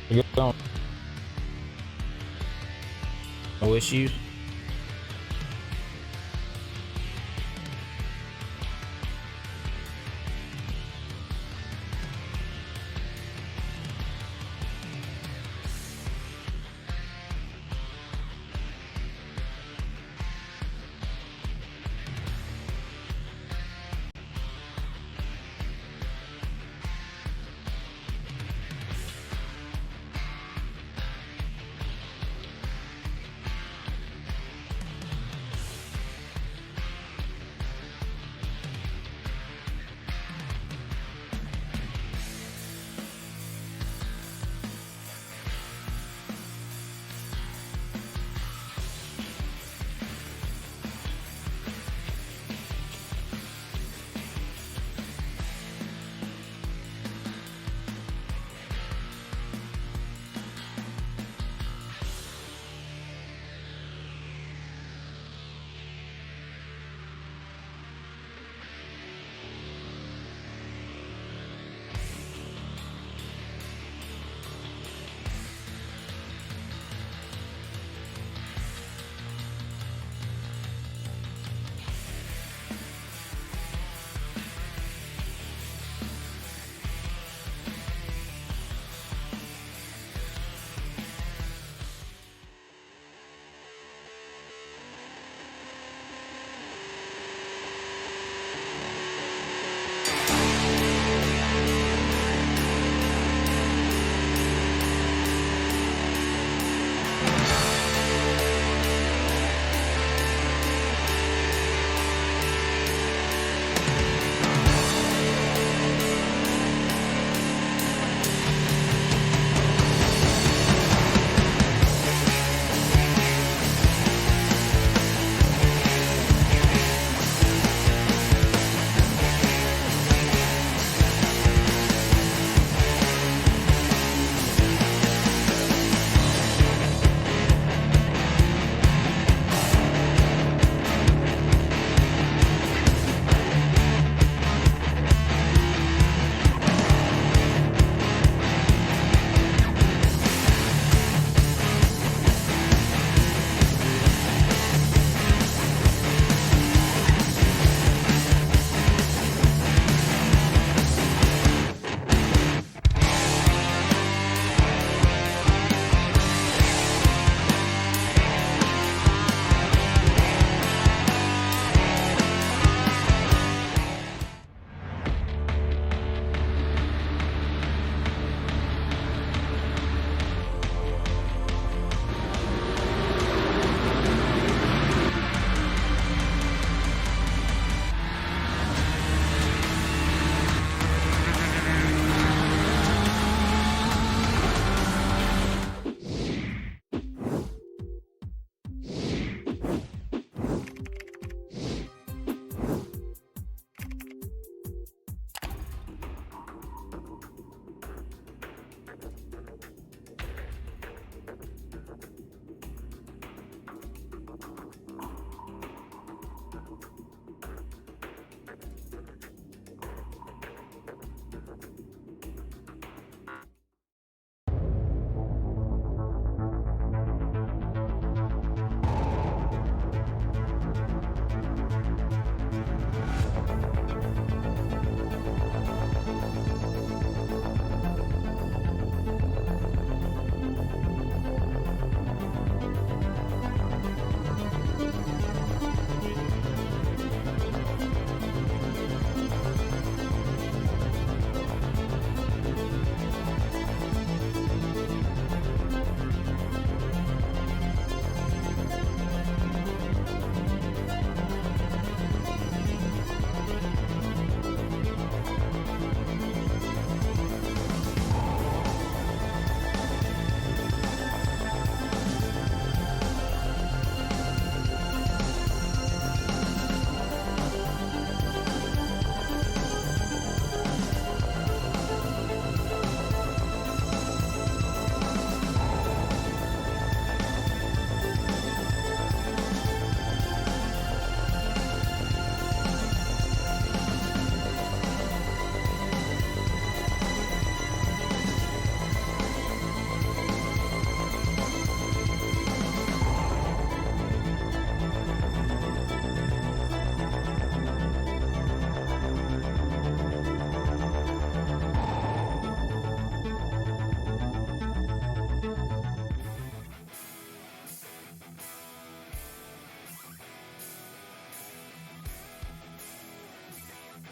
You don't no issues.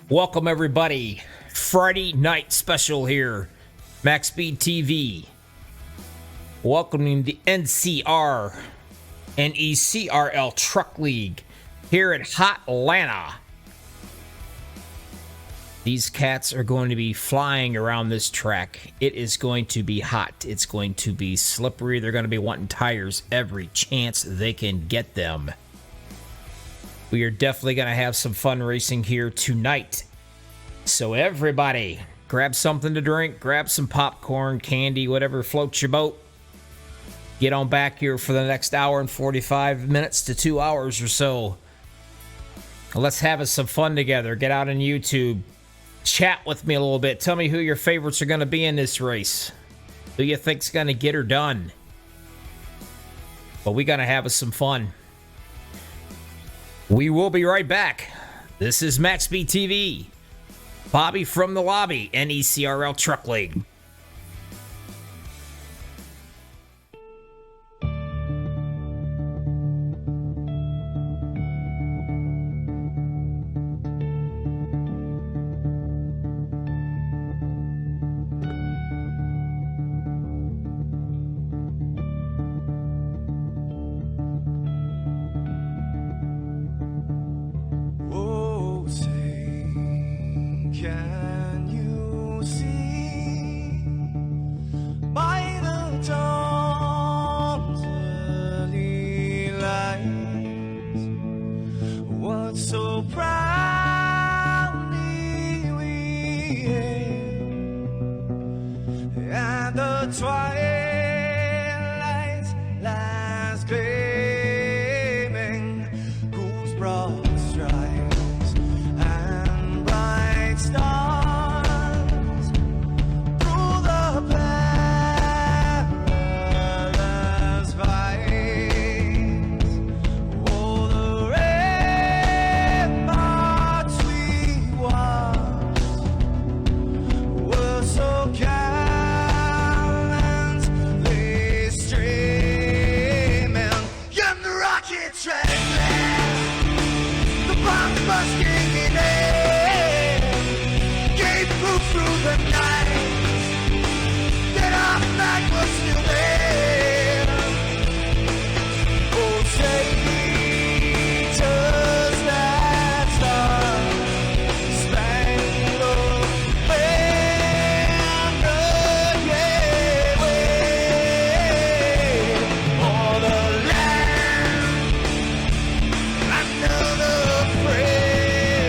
Welcome everybody. Friday night special here. MaxspeedTV. Welcoming the NCR and ECRL Truck League here at Hotlanta. These cats are going to be flying around this track. It is going to be hot. It's going to be slippery. They're going to be wanting tires every chance they can get them. We are definitely going to have some fun racing here tonight. So everybody, grab something to drink, grab some popcorn, candy, whatever floats your boat. Get on back here for the next hour and 45 minutes to 2 hours or so. Let's have us some fun together. Get out on YouTube. Chat with me a little bit. Tell me who your favorites are going to be in this race. Who you think's going to get her done. But we're going to have us some fun. We will be right back. This is MaxspeedTV. Bobby from the lobby, NECRL Truck League. Can you see by the dawn's early light what so proudly we hailed at the twilight's last gleaming, whose broad stripes and bright stars through the perilous fight. Oh, the ramparts we watched were so gallantly streaming, and the rocket train, the bombs bursting in air, gave proof through the night that our flag was still there. Oh, say does that star-spangled banner yet wave o'er the land under the praise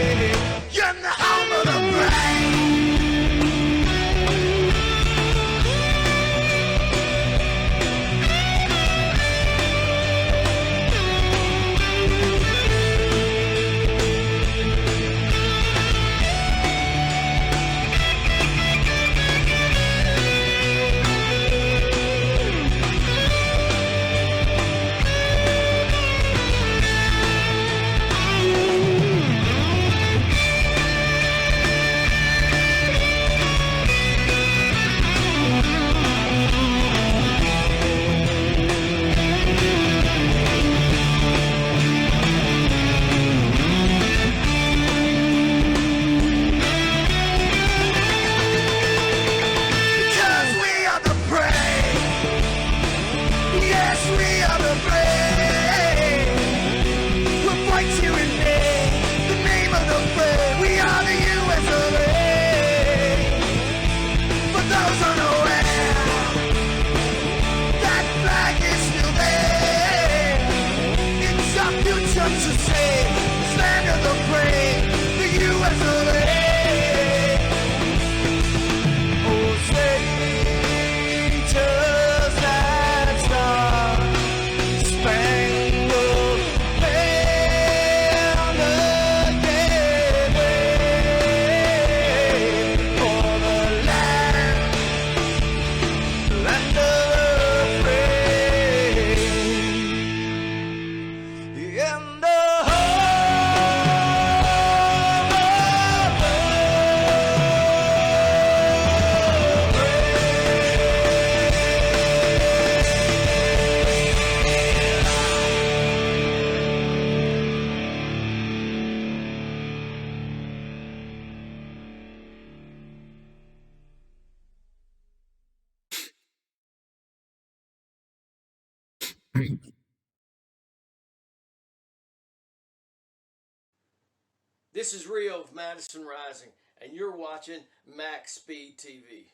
This is Rio of Madison Rising, and you're watching Max Speed TV.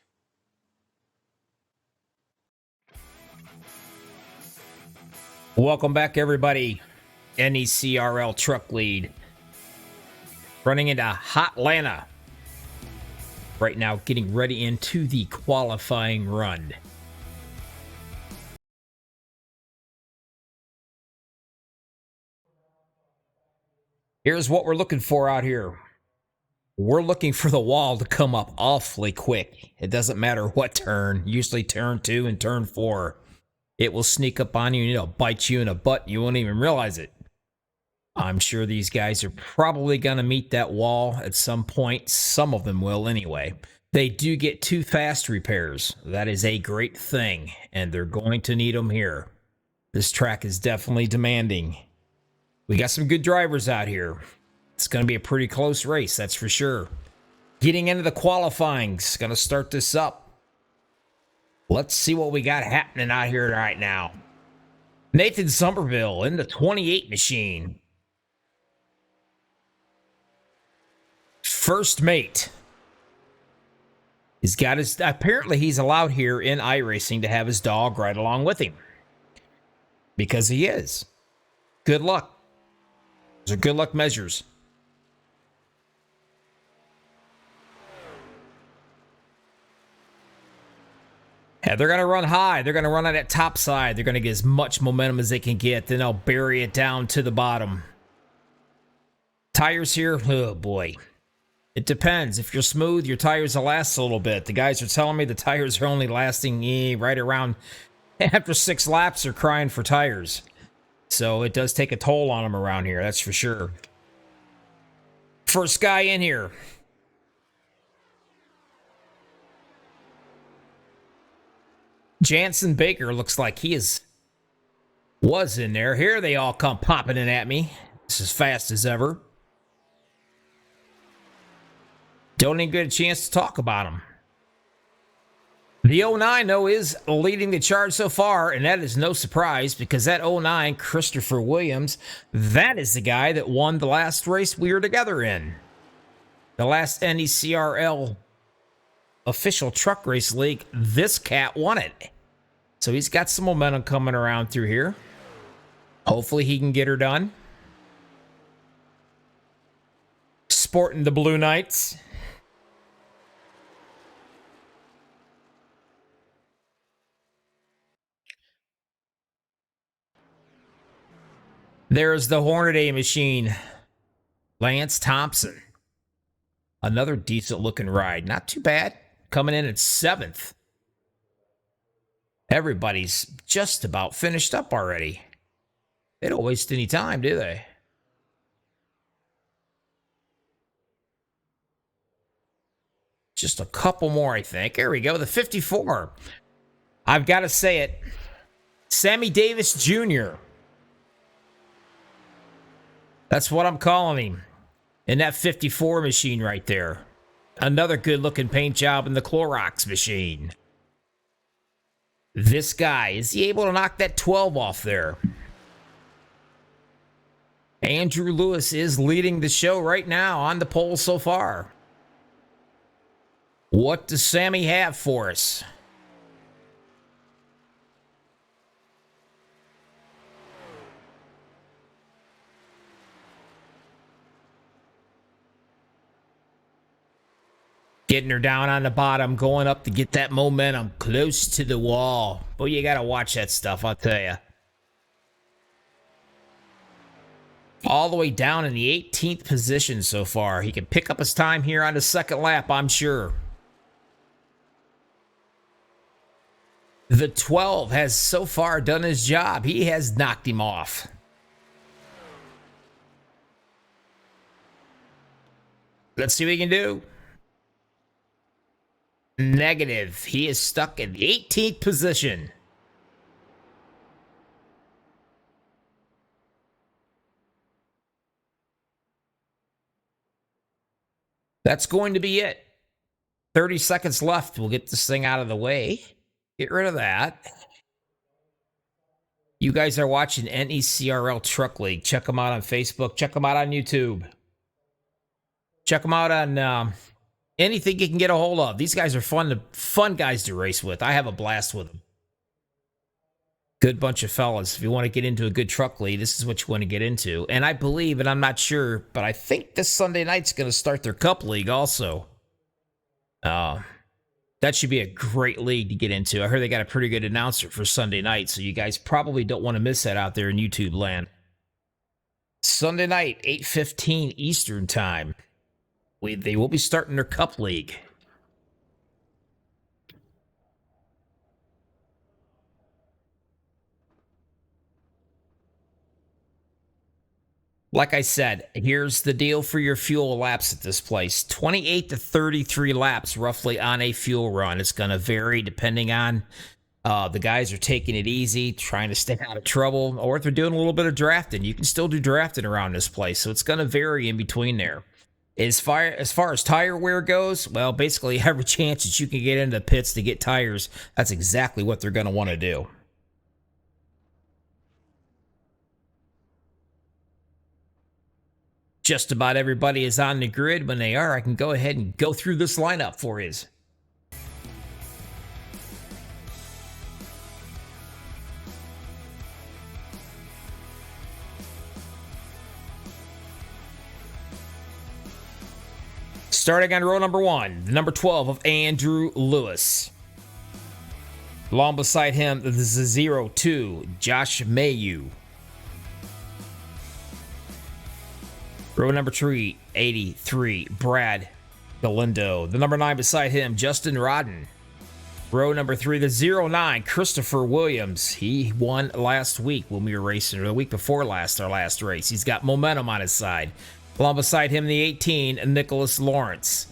Welcome back, everybody. NECRL truck lead running into Hotlanta right now, getting ready into the qualifying run. Here's what we're looking for out here. We're looking for the wall to come up awfully quick. It doesn't matter what turn, usually turn 2 and turn 4. It will sneak up on you and it'll bite you in the butt. You won't even realize it. I'm sure these guys are probably going to meet that wall at some point. Some of them will anyway. They do get 2 fast repairs. That is a great thing, and they're going to need them here. This track is definitely demanding. We got some good drivers out here. It's going to be a pretty close race, that's for sure. Getting into the qualifying is going to start this up. Let's see what we got happening out here right now. Nathan Somerville in the 28 machine. First mate. He's got his, apparently he's allowed here in iRacing to have his dog right along with him. Because he is. Good luck. Those are good luck measures. Yeah, they're going to run high. They're going to run on that top side. They're going to get as much momentum as they can get. Then they'll bury it down to the bottom. Tires here, oh boy. It depends. If you're smooth, your tires will last a little bit. The guys are telling me the tires are only lasting right around after 6 laps. They're crying for tires. So it does take a toll on them around here, that's for sure. First guy in here. Jansen Baker looks like he was in there. Here they all come popping in at me. It's as fast as ever. Don't even get a chance to talk about him. The 09, though, is leading the charge so far, and that is no surprise because that 09, Christopher Williams, that is the guy that won the last race we were together in. The last NECRL official truck race league, this cat won it. So he's got some momentum coming around through here. Hopefully he can get her done. Sporting the Blue Knights. There's the Hornaday machine. Lance Thompson. Another decent looking ride. Not too bad. Coming in at 7th. Everybody's just about finished up already. They don't waste any time, do they? Just a couple more, I think. There we go. The 54. I've got to say it. Sammy Davis Jr. That's what I'm calling him. In that 54 machine right there. Another good-looking paint job in the Clorox machine. This guy, is he able to knock that 12 off there? Andrew Lewis is leading the show right now on the pole so far. What does Sammy have for us? Getting her down on the bottom, going up to get that momentum close to the wall. But you got to watch that stuff, I'll tell you. All the way down in the 18th position so far. He can pick up his time here on the second lap, I'm sure. The 12 has so far done his job. He has knocked him off. Let's see what he can do. Negative. He is stuck in the 18th position. That's going to be it. 30 seconds left. We'll get this thing out of the way. Get rid of that. You guys are watching NECRL Truck League. Check them out on Facebook. Check them out on YouTube. Check them out on anything you can get a hold of. These guys are fun guys to race with. I have a blast with them. Good bunch of fellas. If you want to get into a good truck league, this is what you want to get into. And I believe, and I'm not sure, but I think this Sunday night's going to start their Cup League also. That should be a great league to get into. I heard they got a pretty good announcer for Sunday night, so you guys probably don't want to miss that out there in YouTube land. Sunday night, 8:15 Eastern Time. They will be starting their Cup League. Like I said, here's the deal for your fuel laps at this place. 28 to 33 laps roughly on a fuel run. It's going to vary depending on the guys are taking it easy, trying to stay out of trouble, or if they're doing a little bit of drafting. You can still do drafting around this place, so it's going to vary in between there. As far as tire wear goes, well, basically every chance that you can get into the pits to get tires, that's exactly what they're going to want to do. Just about everybody is on the grid. When they are, I can go ahead and go through this lineup for you. Starting on row number 1, the number 12 of Andrew Lewis. Along beside him, the 02, Josh Mayu. Row number 3, 83, Brad Galindo. The number 9 beside him, Justin Rodden. Row number 3, the 09, Christopher Williams. He won last week when we were racing, or the week before last, our last race. He's got momentum on his side. Along beside him, the 18, Nicholas Lawrence.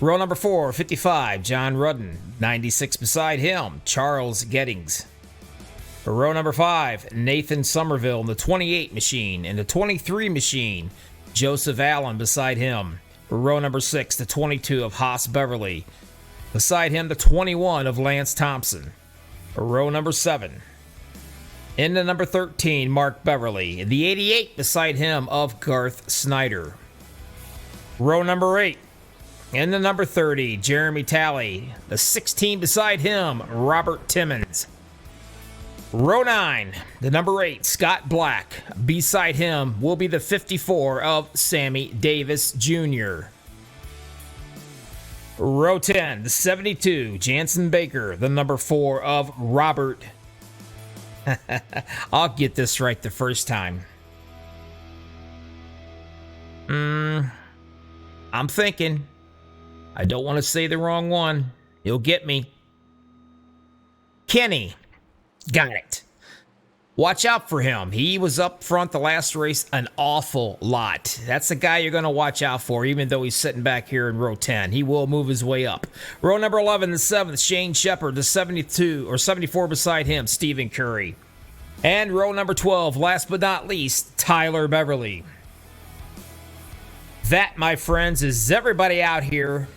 Row number 4, 55, John Rudden. 96 beside him, Charles Gettings. For row number 5, Nathan Somerville in the 28 machine. And the 23 machine, Joseph Allen beside him. For row number 6, the 22 of Haas Beverly. Beside him, the 21 of Lance Thompson. For row number 7. In the number 13, Mark Beverly. The 88 beside him of Garth Snyder. Row number 8. In the number 30, Jeremy Talley. The 16 beside him, Robert Timmons. Row 9, the number 8, Scott Black. Beside him will be the 54 of Sammy Davis Jr. Row 10, the 72, Jansen Baker. The number 4 of Robert. I'll get this right the first time. I'm thinking. I don't want to say the wrong one. You'll get me. Kenny. Got it. Watch out for him. He was up front the last race an awful lot. That's the guy you're going to watch out for, even though he's sitting back here in row 10. He will move his way up. Row number 11, the 7th, Shane Shepard. The 72 or 74 beside him, Stephen Curry. And row number 12, last but not least, Tyler Beverly. That, my friends, is everybody out here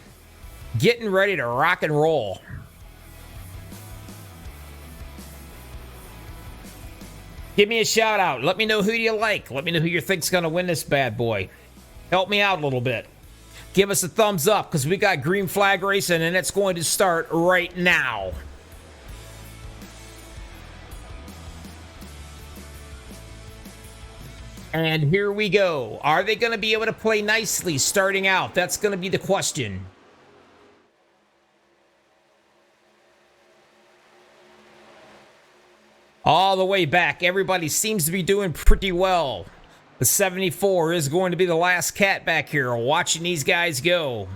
getting ready to rock and roll. Give me a shout out. Let me know who you like. Let me know who you think's going to win this bad boy. Help me out a little bit. Give us a thumbs up because we got green flag racing and it's going to start right now. And here we go. Are they going to be able to play nicely starting out? That's going to be the question. All the way back, everybody seems to be doing pretty well. The 74 is going to be the last cat back here, watching these guys go.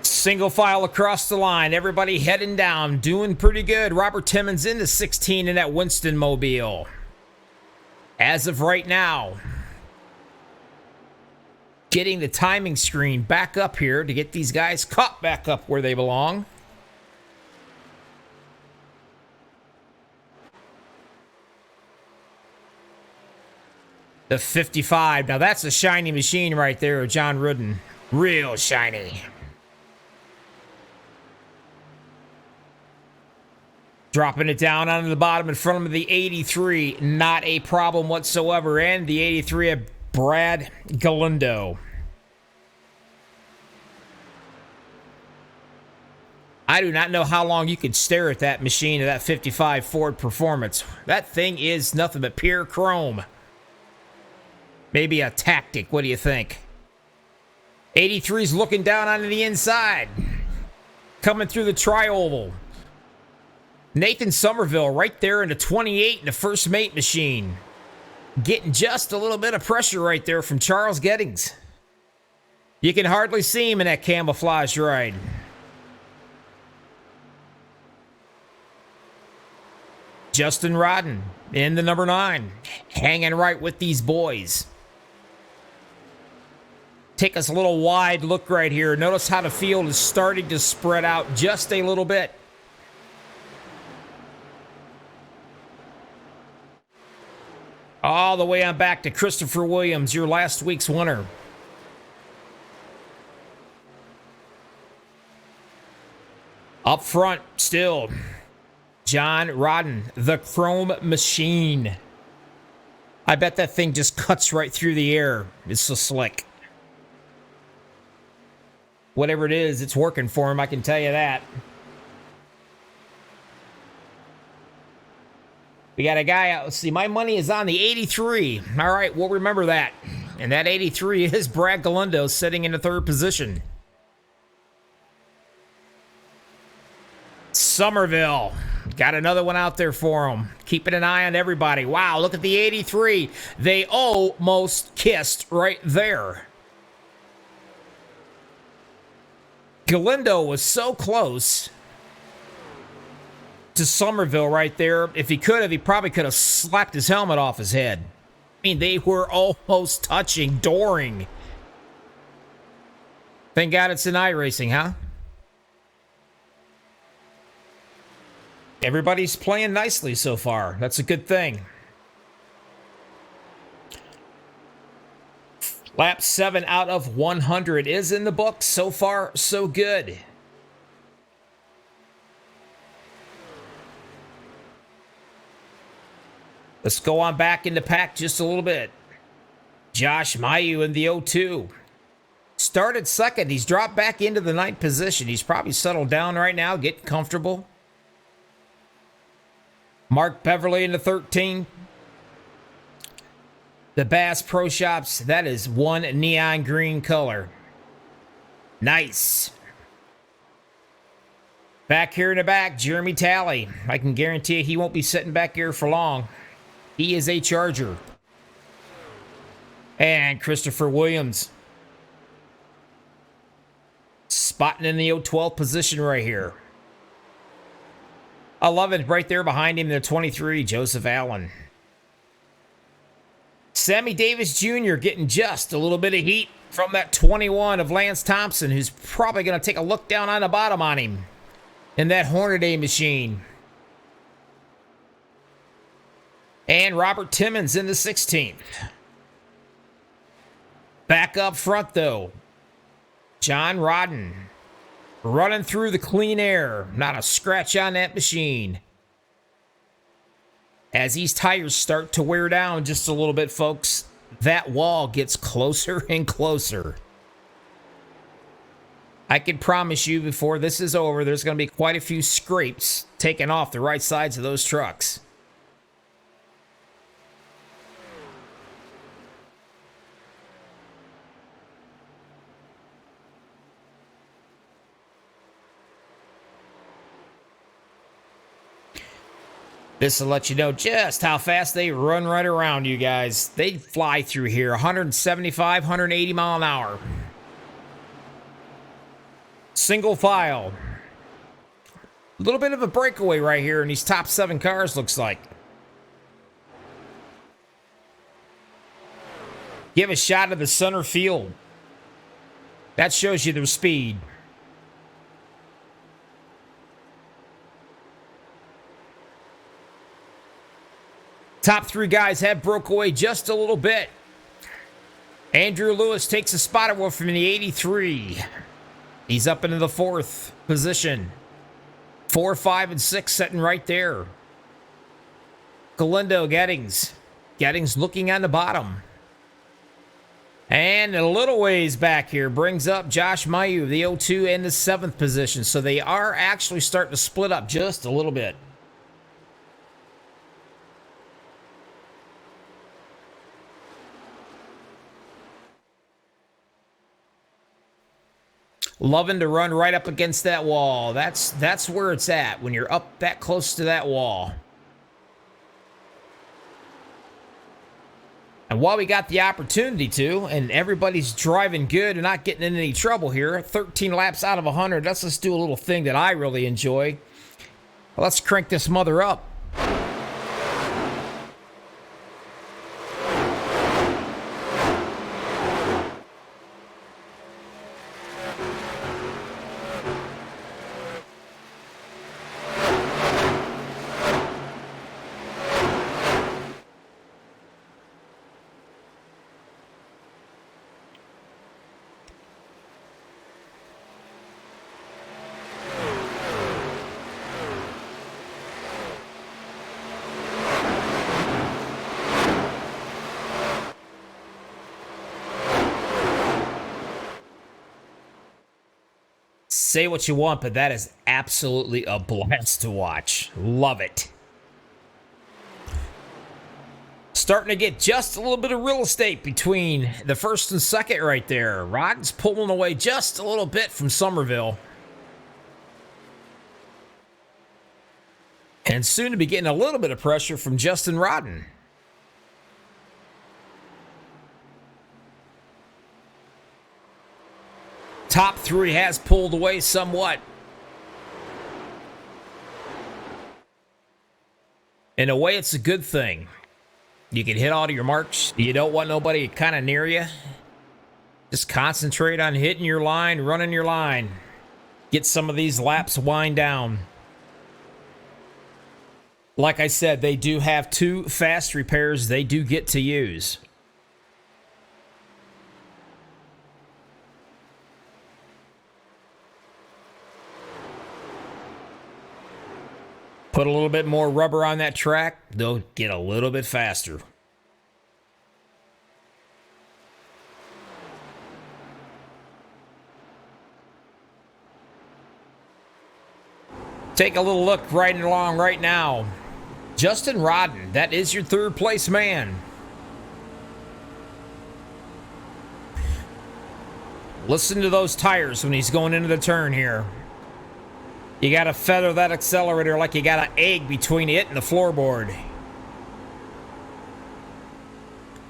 Single file across the line, everybody heading down, doing pretty good. Robert Timmons into 16 in that Winston Mobile. As of right now, getting the timing screen back up here to get these guys caught back up where they belong. The 55. Now that's a shiny machine right there, John Rudden. Real shiny. Dropping it down onto the bottom in front of the 83. Not a problem whatsoever. And the 83 of Brad Galindo. I do not know how long you could stare at that machine of that 55 Ford Performance. That thing is nothing but pure chrome. Maybe a tactic. What do you think? 83's looking down onto the inside. Coming through the tri-oval. Nathan Somerville right there in the 28 in the first mate machine. Getting just a little bit of pressure right there from Charles Gettings. You can hardly see him in that camouflage ride. Justin Rodden in the number 9. Hanging right with these boys. Take us a little wide look right here. Notice how the field is starting to spread out just a little bit. All the way on back to Christopher Williams, your last week's winner. Up front, still, John Rodden, the Chrome Machine. I bet that thing just cuts right through the air. It's so slick. Whatever it is, it's working for him, I can tell you that. We got a guy out. Let's see, my money is on the 83. All right, we'll remember that. And that 83 is Brad Galindo sitting in the 3rd position. Somerville. Got another one out there for him. Keeping an eye on everybody. Wow, look at the 83. They almost kissed right there. Galindo was so close to Somerville right there. If he could have, he probably could have slapped his helmet off his head. I mean, they were almost touching, dooring. Thank God it's an iRacing, huh? Everybody's playing nicely so far. That's a good thing. Lap 7 out of 100 is in the books. So far, so good. Let's go on back in the pack just a little bit. Josh Mayu in the 02. Started second. He's dropped back into the 9th position. He's probably settled down right now, getting comfortable. Mark Beverly in the 13. The Bass Pro Shops, that is one neon green color. Nice. Back here in the back, Jeremy Talley. I can guarantee you he won't be sitting back here for long. He is a Charger. And Christopher Williams. Spotting in the 012 position right here. 11 right there behind him, the 23, Joseph Allen. Sammy Davis Jr. getting just a little bit of heat from that 21 of Lance Thompson, who's probably going to take a look down on the bottom on him in that Hornaday machine. And Robert Timmons in the 16th. Back up front, though, John Rodden. Running through the clean air. Not a scratch on that machine. As these tires start to wear down just a little bit, folks, that wall gets closer and closer. I can promise you before this is over, there's going to be quite a few scrapes taken off the right sides of those trucks. This will let you know just how fast they run right around you guys. They fly through here, 175, 180 mile an hour. Single file. A little bit of a breakaway right here in these top 7 cars, looks like. Give a shot of the center field. That shows you their speed. Top 3 guys have broke away just a little bit. Andrew Lewis takes a spot away from the 83. He's up into the 4th position. 4, 5, and 6 sitting right there. Galindo Gettings. Gettings looking on the bottom. And a little ways back here brings up Josh Mayu, the 02 and the 7th position. So they are actually starting to split up just a little bit. Loving to run right up against that wall. That's where it's at when you're up that close to that wall. And while we got the opportunity to, and everybody's driving good and not getting in any trouble here, 13 laps out of 100, let's just do a little thing that I really enjoy. Let's crank this mother up. Say what you want, but that is absolutely a blast to watch. Love it. Starting to get just a little bit of real estate between the 1st and 2nd right there. Rodden's pulling away just a little bit from Somerville. And soon to be getting a little bit of pressure from Justin Rodden. Top 3 has pulled away somewhat. In a way, it's a good thing. You can hit all of your marks. You don't want nobody kind of near you. Just concentrate on hitting your line, running your line. Get some of these laps wind down. Like I said, they do have 2 fast repairs they do get to use. Put a little bit more rubber on that track, they'll get a little bit faster. Take a little look right along right now. Justin Rodden, that is your 3rd place man. Listen to those tires when he's going into the turn here. You got to feather that accelerator like you got an egg between it and the floorboard.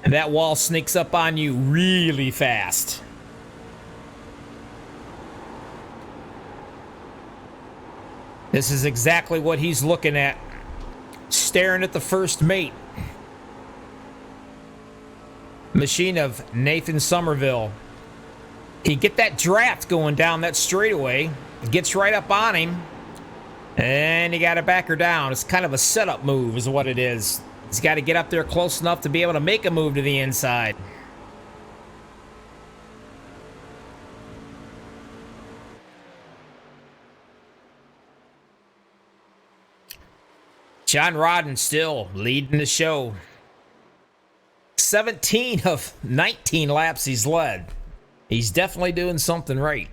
And that wall sneaks up on you really fast. This is exactly what he's looking at. Staring at the first mate. Machine of Nathan Somerville. He get that draft going down that straightaway. Gets right up on him. And you got to back her down. It's kind of a setup move is what it is. He's got to get up there close enough to be able to make a move to the inside. John Rodden still leading the show. 17 of 19 laps he's led. He's definitely doing something right.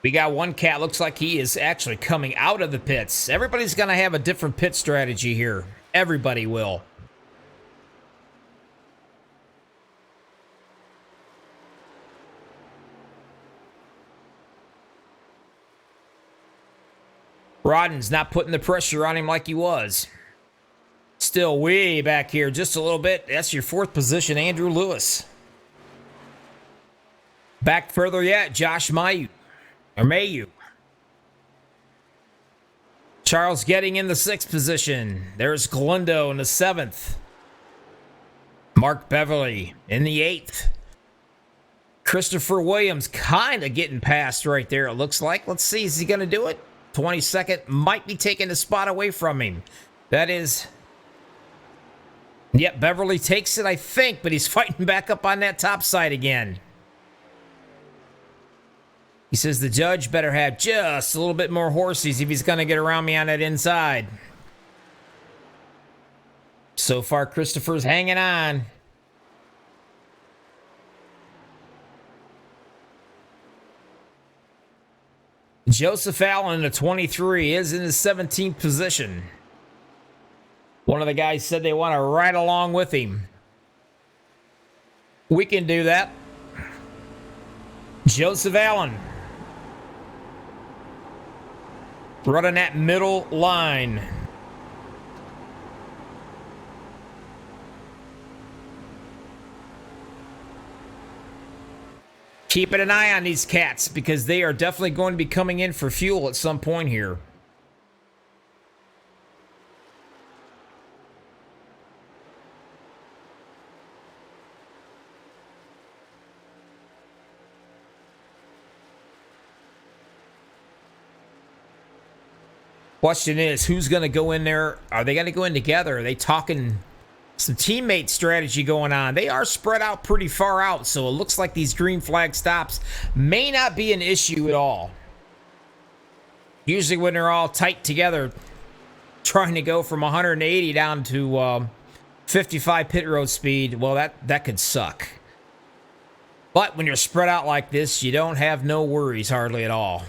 We got one cat, looks like he is actually coming out of the pits. Everybody's going to have a different pit strategy here. Everybody will. Rodden's not putting the pressure on him like he was. Still way back here, just a little bit. That's your 4th position, Andrew Lewis. Back further yet, Josh Mayu. Or Mayu. Charles getting in the 6th position. There's Galindo in the 7th. Mark Beverly in the 8th. Christopher Williams kind of getting past right there, it looks like. Let's see, is he going to do it? 22nd might be taking the spot away from him. That is... Yep, Beverly takes it, I think, but he's fighting back up on that top side again. He says the judge better have just a little bit more horses if he's going to get around me on that inside. So far, Christopher's hanging on. Joseph Allen, the 23, is in the 17th position. One of the guys said they want to ride along with him. We can do that. Joseph Allen. Running that middle line. Keeping an eye on these cats because they are definitely going to be coming in for fuel at some point here. Question is, who's going to go in there? Are they going to go in together? Are they talking some teammate strategy going on? They are spread out pretty far out, so it looks like these green flag stops may not be an issue at all. Usually when they're all tight together, trying to go from 180 down to 55 pit road speed, well, that could suck. But when you're spread out like this, you don't have no worries hardly at all,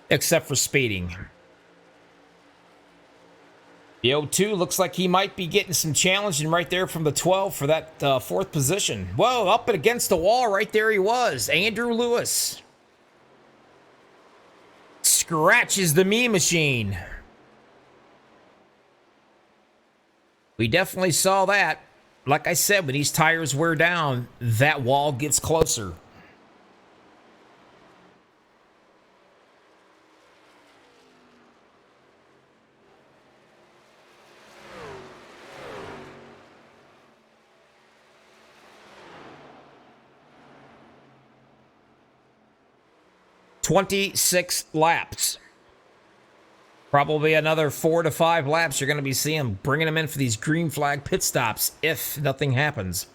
except for speeding. The 0-2 looks like he might be getting some challenging right there from the 12 for that fourth position. Whoa, up and against the wall right there he was. Andrew Lewis. Scratches the me machine. We definitely saw that. Like I said, when these tires wear down, that wall gets closer. "26 laps. Probably another 4 to 5 laps you're going to be seeing, bringing them in for these green flag pit stops if nothing happens.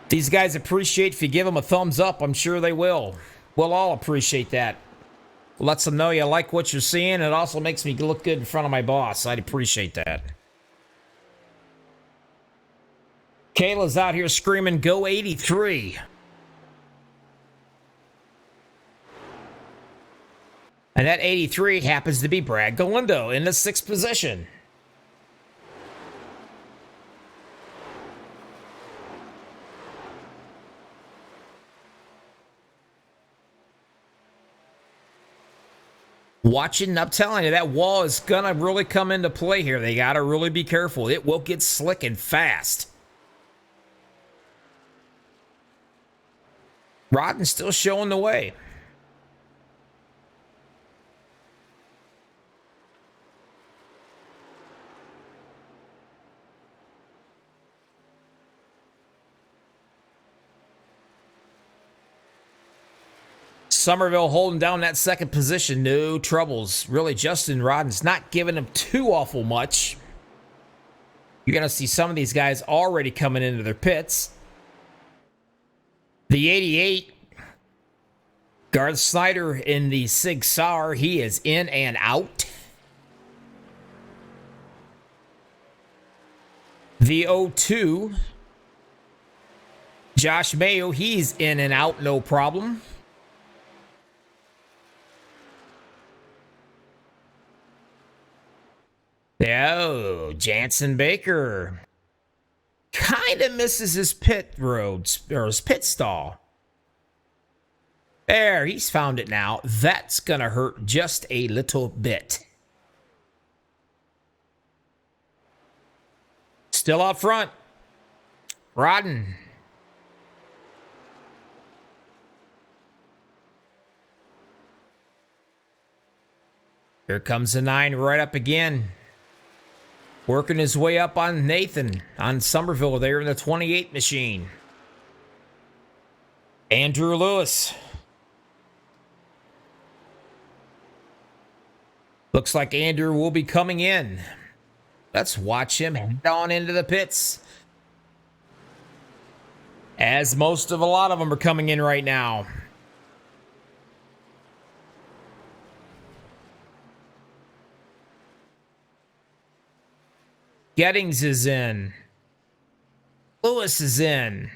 These guys appreciate if you give them a thumbs up. I'm sure they will. We'll all appreciate that. Lets them know you like what you're seeing. It also makes me look good in front of my boss. I'd appreciate that. Kayla's out here screaming, "Go 83." And that 83 happens to be Brad Galindo in the 6th position. Watching, I'm telling you, that wall is going to really come into play here. They got to really be careful. It will get slick and fast. Rodden's still showing the way. Somerville holding down that 2nd position. No troubles. Really, Justin Rodden's not giving him too awful much. You're going to see some of these guys already coming into their pits. The 88, Garth Snyder in the Sig Sauer. He is in and out. The 02, Josh Mayo. He's in and out, no problem. Oh, Jansen Baker kind of misses his pit roads or his pit stall. There, he's found it now. That's gonna hurt just a little bit. Still out front, Rodden. Here comes the 9 right up again. Working his way up on Nathan, on Somerville there in the 28 machine. Andrew Lewis. Looks like Andrew will be coming in. Let's watch him head on into the pits. As most of a lot of them are coming in right now. Gettings is in. Lewis is in.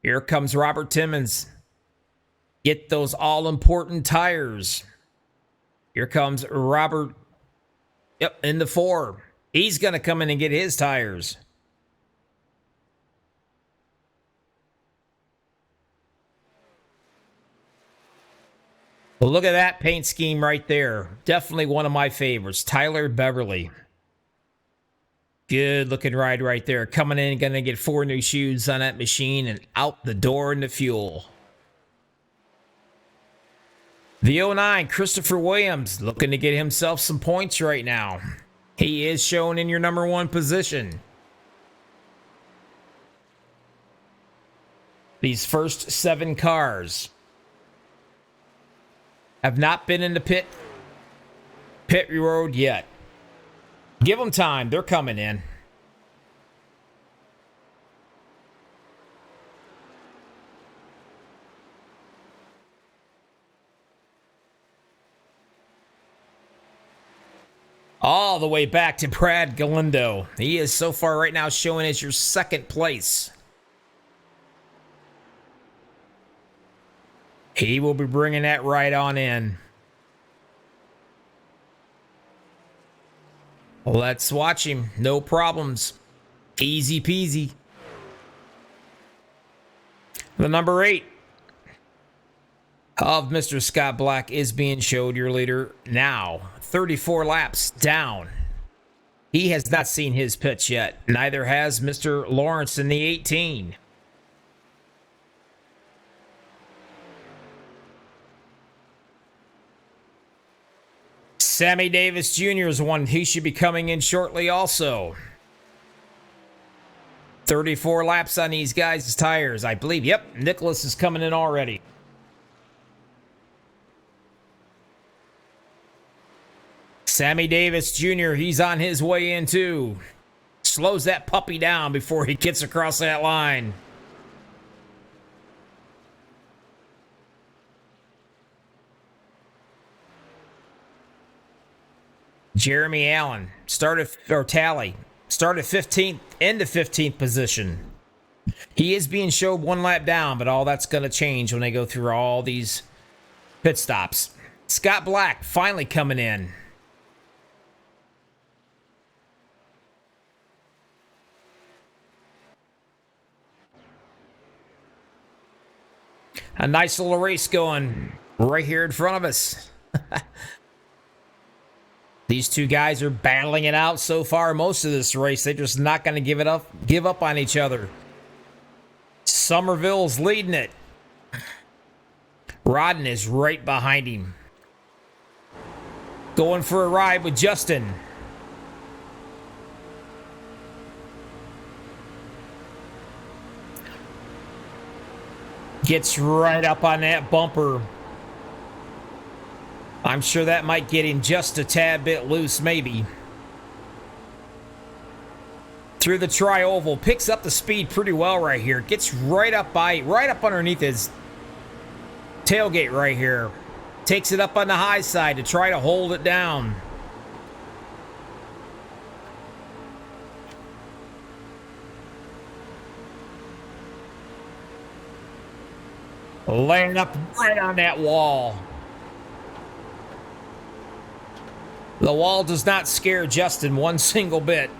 Here comes Robert Timmons. Get those all-important tires. Here comes Robert. Yep, in the 4. He's going to come in and get his tires. Well, look at that paint scheme right there. Definitely one of my favorites. Tyler Beverly. Good looking ride right there. Coming in, going to get 4 new shoes on that machine and out the door in the fuel. The 09, Christopher Williams, looking to get himself some points right now. He is shown in your number 1 position. These first 7 cars have not been in the pit road yet. Give them time. They're coming in. All the way back to Brad Galindo. He is so far right now showing as your 2nd place. He will be bringing that right on in. Let's watch him. No problems. Easy peasy. The number 8 of Mr. Scott Black is being showed your leader now. 34 laps down. He has not seen his pitch yet. Neither has Mr. Lawrence in the 18. Sammy Davis Jr. is one. He should be coming in shortly also. 34 laps on these guys' tires, I believe. Yep, Nicholas is coming in already. Sammy Davis Jr., he's on his way in too. Slows that puppy down before he gets across that line. Jeremy Allen Talley started 15th into 15th position. He is being showed 1 lap down, but all that's going to change when they go through all these pit stops. Scott Black finally coming in. A nice little race going right here in front of us. These two guys are battling it out so far most of this race. They're just not going to give up on each other. Somerville's leading it. Rodden is right behind him. Going for a ride with Justin. Gets right up on that bumper. I'm sure that might get him just a tad bit loose, maybe. Through the tri-oval, picks up the speed pretty well right here. Gets right up underneath his tailgate right here. Takes it up on the high side to try to hold it down. Laying up right on that wall. The wall does not scare Justin one single bit.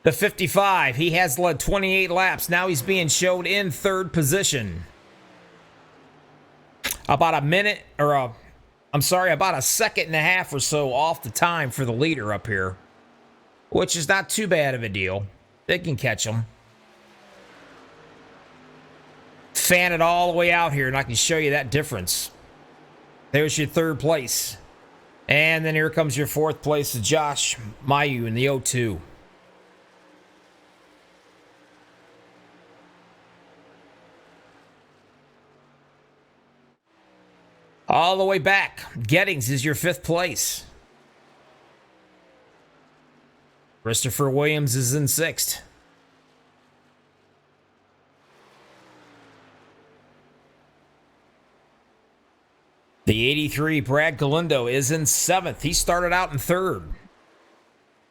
The 55, he has led 28 laps. Now he's being showed in 3rd position. About a second and a half or so off the time for the leader up here, which is not too bad of a deal. They can catch him. Fan it all the way out here, and I can show you that difference. There's your 3rd place. And then here comes your fourth place, Josh Mayu in the 0-2. All the way back, Gettings is your fifth place. Christopher Williams is in sixth. The 83, Brad Galindo, is in seventh. He started out in third,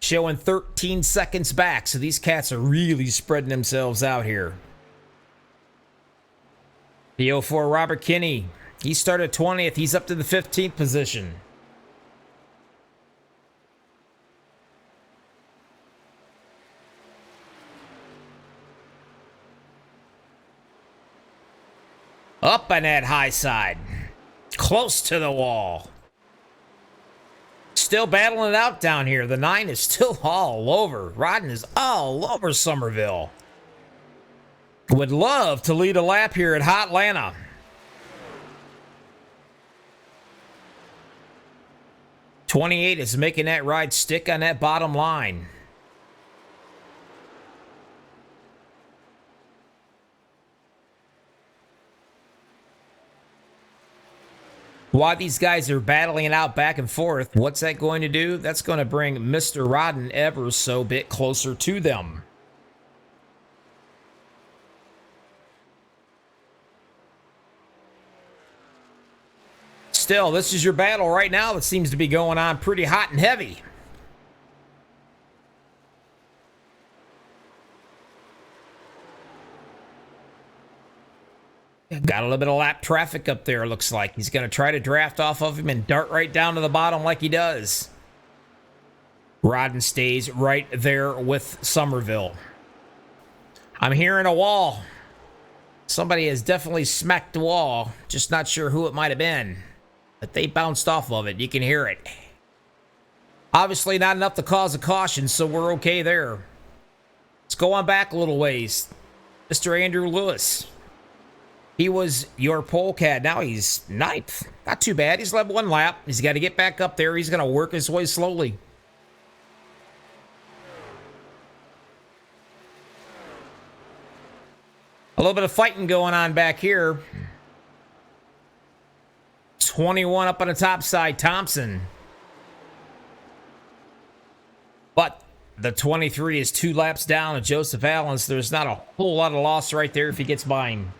showing 13 seconds back. So these cats are really spreading themselves out here. The 04, Robert Kinney, he started 20th. He's up to the 15th position. Up on that high side. Close to the wall. Still battling it out down here. The 9 is still all over. Rodden is all over Somerville. Would love to lead a lap here at Hotlanta. '28 is making that ride stick on that bottom line. While these guys are battling it out back and forth, what's that going to do? That's going to bring Mr. Rodden ever so bit closer to them. Still, this is your battle right now that seems to be going on pretty hot and heavy. Got a little bit of lap traffic up there, looks like. He's going to try to draft off of him and dart right down to the bottom like he does. Rodden stays right there with Somerville. I'm hearing a wall. Somebody has definitely smacked the wall. Just not sure who it might have been. But they bounced off of it. You can hear it. Obviously not enough to cause a caution, so we're okay there. Let's go on back a little ways. Mr. Andrew Lewis. He was your pole cat. Now he's ninth. Not too bad. He's led one lap. He's got to get back up there. He's going to work his way slowly. A little bit of fighting going on back here. 21 up on the top side, Thompson. But the 23 is 2 laps down of Joseph Allen, so there's not a whole lot of loss right there if he gets by him.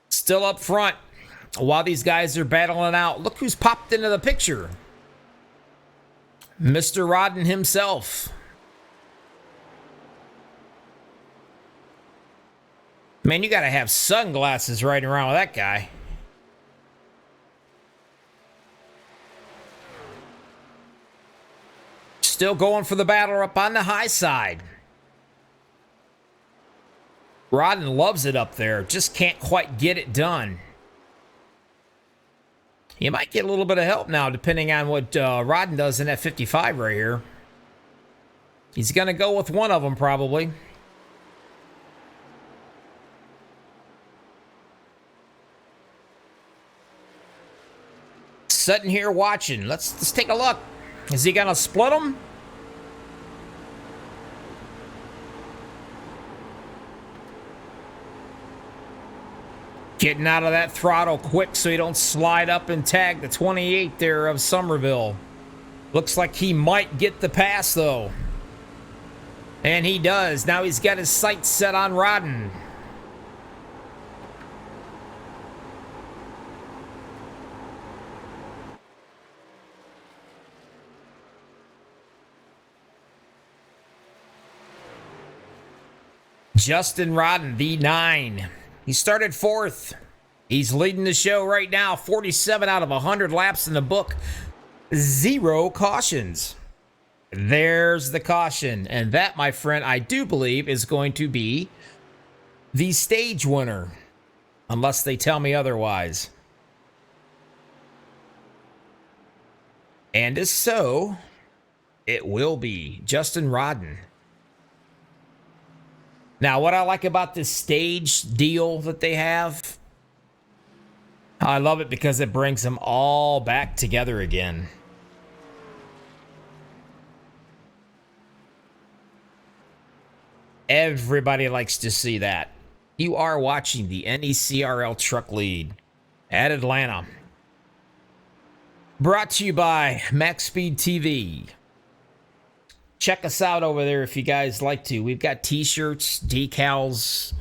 Still up front while these guys are battling out. Look who's popped into the picture. Mr. Rodden himself. Man, you got to have sunglasses riding around with that guy. Still going for the battle up on the high side. Rodden loves it up there. Just can't quite get it done. You might get a little bit of help now, depending on what Rodden does in that 55 right here. He's going to go with one of them, probably. Sitting here watching. Let's take a look. Is he going to split them? Getting out of that throttle quick so you don't slide up and tag the 28 there of Somerville. Looks like he might get the pass, though. And he does. Now he's got his sights set on Rodden. Justin Rodden, the 9. He started 4th. He's leading the show right now. 47 out of 100 laps in the book. 0 cautions. There's the caution. And that, my friend, I do believe is going to be the stage winner. Unless they tell me otherwise. And as so, it will be Justin Rodden. Now, what I like about this stage deal that they have I love it because it brings them all back together again. Everybody likes to see that. You are watching the NECRL Truck Lead at Atlanta. Brought to you by MaxspeedTV. Check us out over there if you guys like to. We've got T-shirts, decals,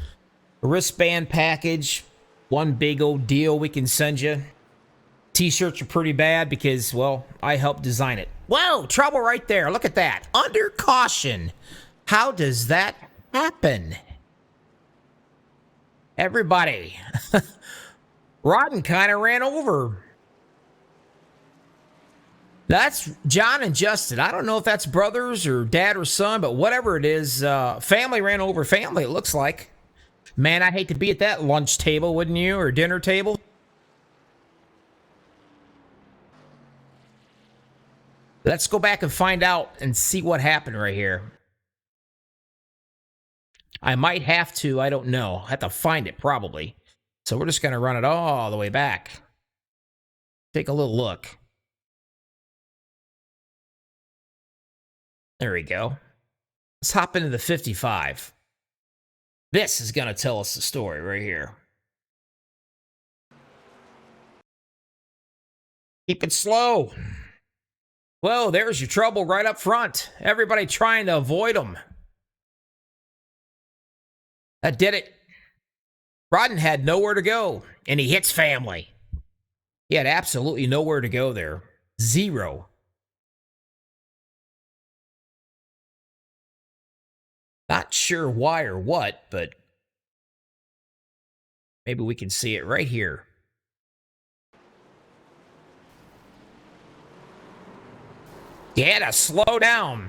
a wristband package. One big old deal we can send you. T-shirts are pretty bad because, well, I helped design it. Whoa, trouble right there. Look at that. Under caution. How does that happen? Everybody. Rodden kind of ran over. That's John and Justin. I don't know if that's brothers or dad or son, but whatever it is, family ran over family, it looks like. Man, I'd hate to be at that lunch table, wouldn't you? Or dinner table? Let's go back and find out and see what happened right here. I might have to. I don't know. I have to find it probably. So we're just going to run it all the way back. Take a little look. There we go. Let's hop into the 55. This is going to tell us the story right here. Keep it slow. Whoa, there's your trouble right up front. Everybody trying to avoid them. That did it. Rodden had nowhere to go, and he hits family. He had absolutely nowhere to go there. Zero. Not sure why or what, but maybe we can see it right here. You had to slow down.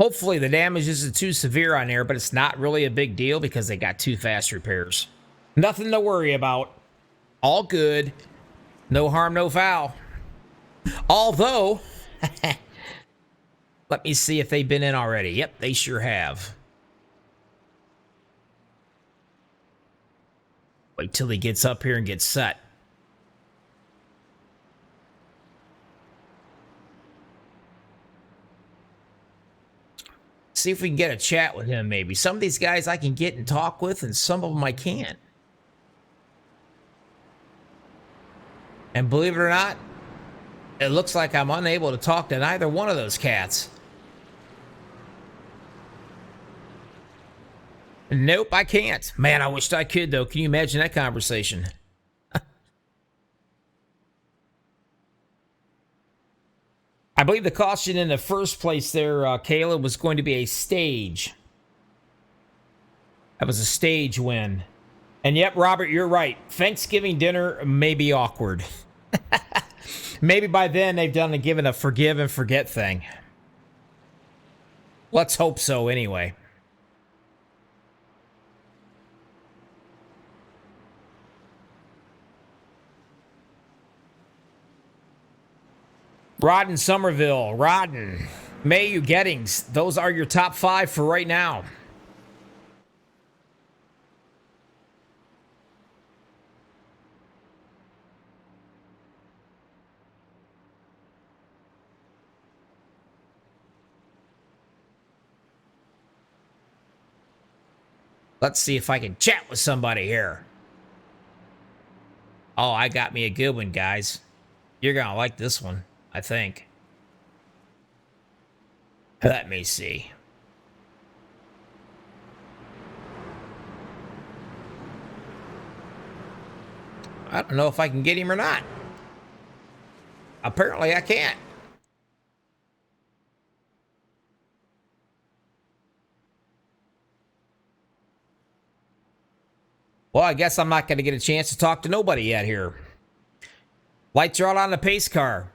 Hopefully the damage isn't too severe on there, but it's not really a big deal because they got 2 fast repairs. Nothing to worry about. All good. No harm, no foul. Although... Let me see if they've been in already. Yep, they sure have. Wait till he gets up here and gets set. See if we can get a chat with him, maybe. Some of these guys I can get and talk with, and some of them I can't. And believe it or not, it looks like I'm unable to talk to neither one of those cats. Nope, I can't. Man, I wished I could, though. Can you imagine that conversation? I believe the caution in the first place there, Caleb, was going to be a stage. That was a stage win. And yep, Robert, you're right. Thanksgiving dinner may be awkward. Maybe by then they've done and given a forgive and forget thing. Let's hope so anyway. Rodden Somerville, Rodden, Mayu Gettings. Those are your top 5 for right now. Let's see if I can chat with somebody here. Oh, I got me a good one, guys. You're going to like this one, I think. Let me see. I don't know if I can get him or not. Apparently, I can't. Well, I guess I'm not going to get a chance to talk to nobody yet here. Lights are all on the pace car.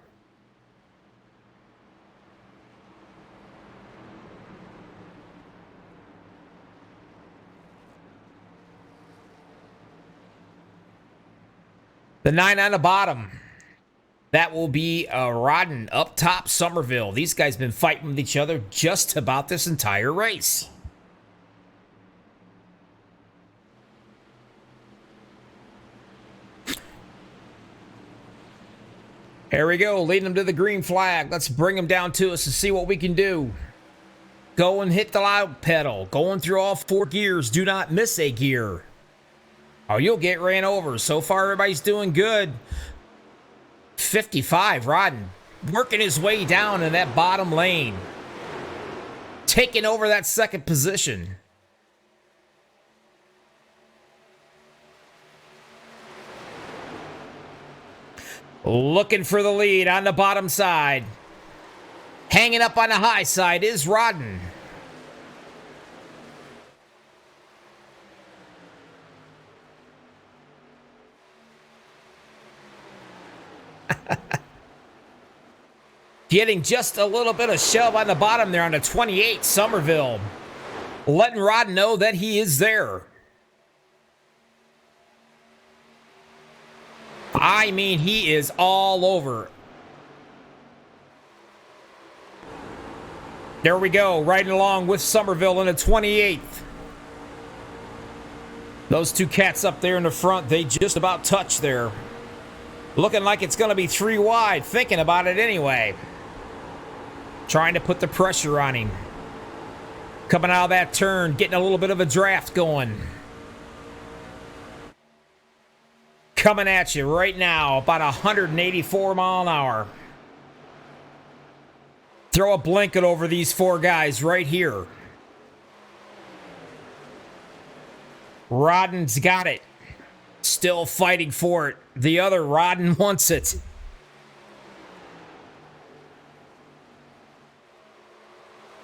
The 9 on the bottom. That will be Rodden up top, Somerville. These guys been fighting with each other just about this entire race. Here we go, leading them to the green flag. Let's bring them down to us and see what we can do. Go and hit the loud pedal. Going through all 4 gears. Do not miss a gear. Oh, you'll get ran over. So far, everybody's doing good. 55, Rodden. Working his way down in that bottom lane. Taking over that second position. Looking for the lead on the bottom side. Hanging up on the high side is Rodden. Getting just a little bit of shove on the bottom there on the 28, Somerville. Letting Rodden know that he is there. I mean, he is all over. There we go, riding along with Somerville in the 28th. Those two cats up there in the front, they just about touch there. Looking like it's going to be 3 wide, thinking about it anyway. Trying to put the pressure on him. Coming out of that turn, getting a little bit of a draft going. Coming at you right now, about 184 mile an hour. Throw a blanket over these 4 guys right here. Rodden's got it. Still fighting for it. The other Rodden wants it.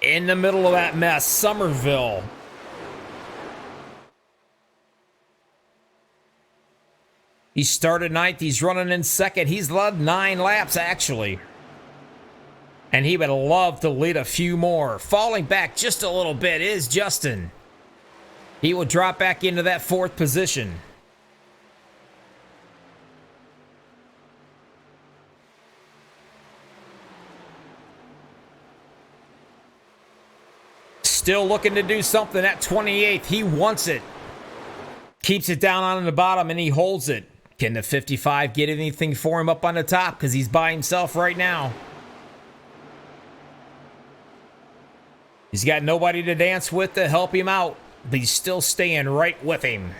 In the middle of that mess, Somerville. He started 9th. He's running in 2nd. He's led 9 laps, actually. And he would love to lead a few more. Falling back just a little bit is Justin. He will drop back into that 4th position. Still looking to do something at 28th. He wants it. Keeps it down on the bottom and he holds it. Can the 55 get anything for him up on the top? Because he's by himself right now. He's got nobody to dance with to help him out. But he's still staying right with him.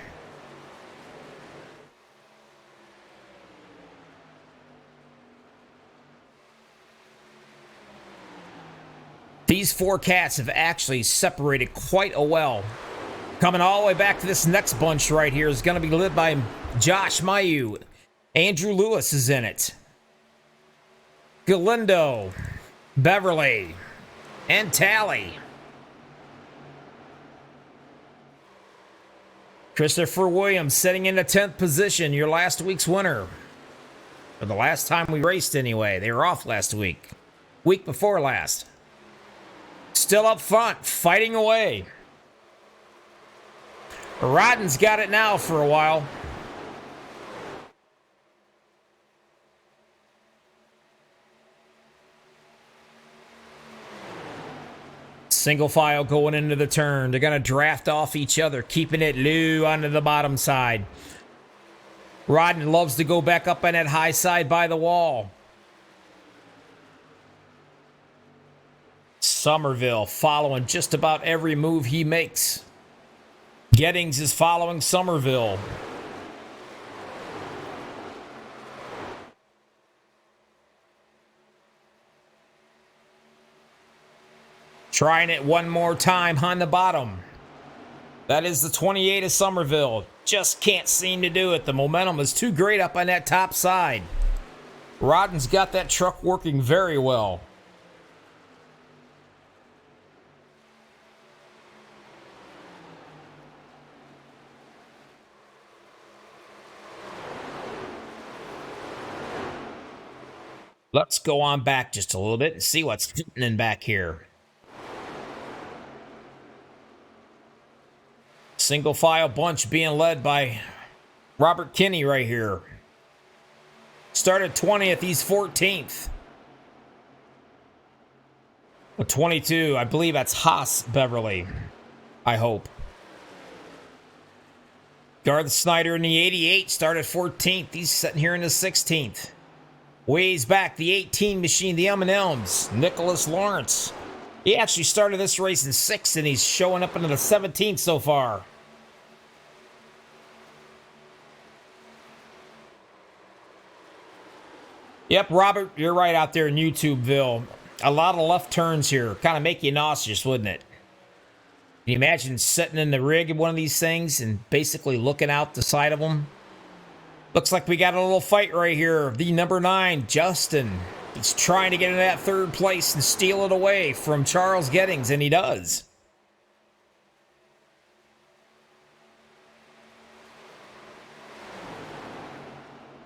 These 4 cats have actually separated quite a well. Coming all the way back to this next bunch right here is going to be led by Josh Mayu. Andrew Lewis is in it. Galindo, Beverly, and Talley. Christopher Williams sitting in the 10th position, your last week's winner. Or the last time we raced anyway. They were off last week. Week before last. Still up front, fighting away. Rodden's got it now for a while. Single file going into the turn. They're going to draft off each other, keeping it low onto the bottom side. Rodden loves to go back up on that high side by the wall. Somerville following just about every move he makes. Gettings is following Somerville. Trying it one more time on the bottom. That is the 28 of Somerville. Just can't seem to do it. The momentum is too great up on that top side. Rodden's got that truck working very well. Let's go on back just a little bit and see what's happening back here. Single file bunch being led by Robert Kinney right here. Started 20th, he's 14th. 22, I believe that's Haas Beverly. I hope. Garth Snyder in the 88 started 14th. He's sitting here in the 16th. Ways back, the 18 machine, the M&Ms, Nicholas Lawrence. He actually started this race in 6th, and he's showing up into the 17th so far. Yep, Robert, you're right out there in YouTubeville. A lot of left turns here. Kind of make you nauseous, wouldn't it? Can you imagine sitting in the rig of one of these things and basically looking out the side of them? Looks like we got a little fight right here. The number 9, Justin. He's trying to get into that 3rd place and steal it away from Charles Gettings, and he does.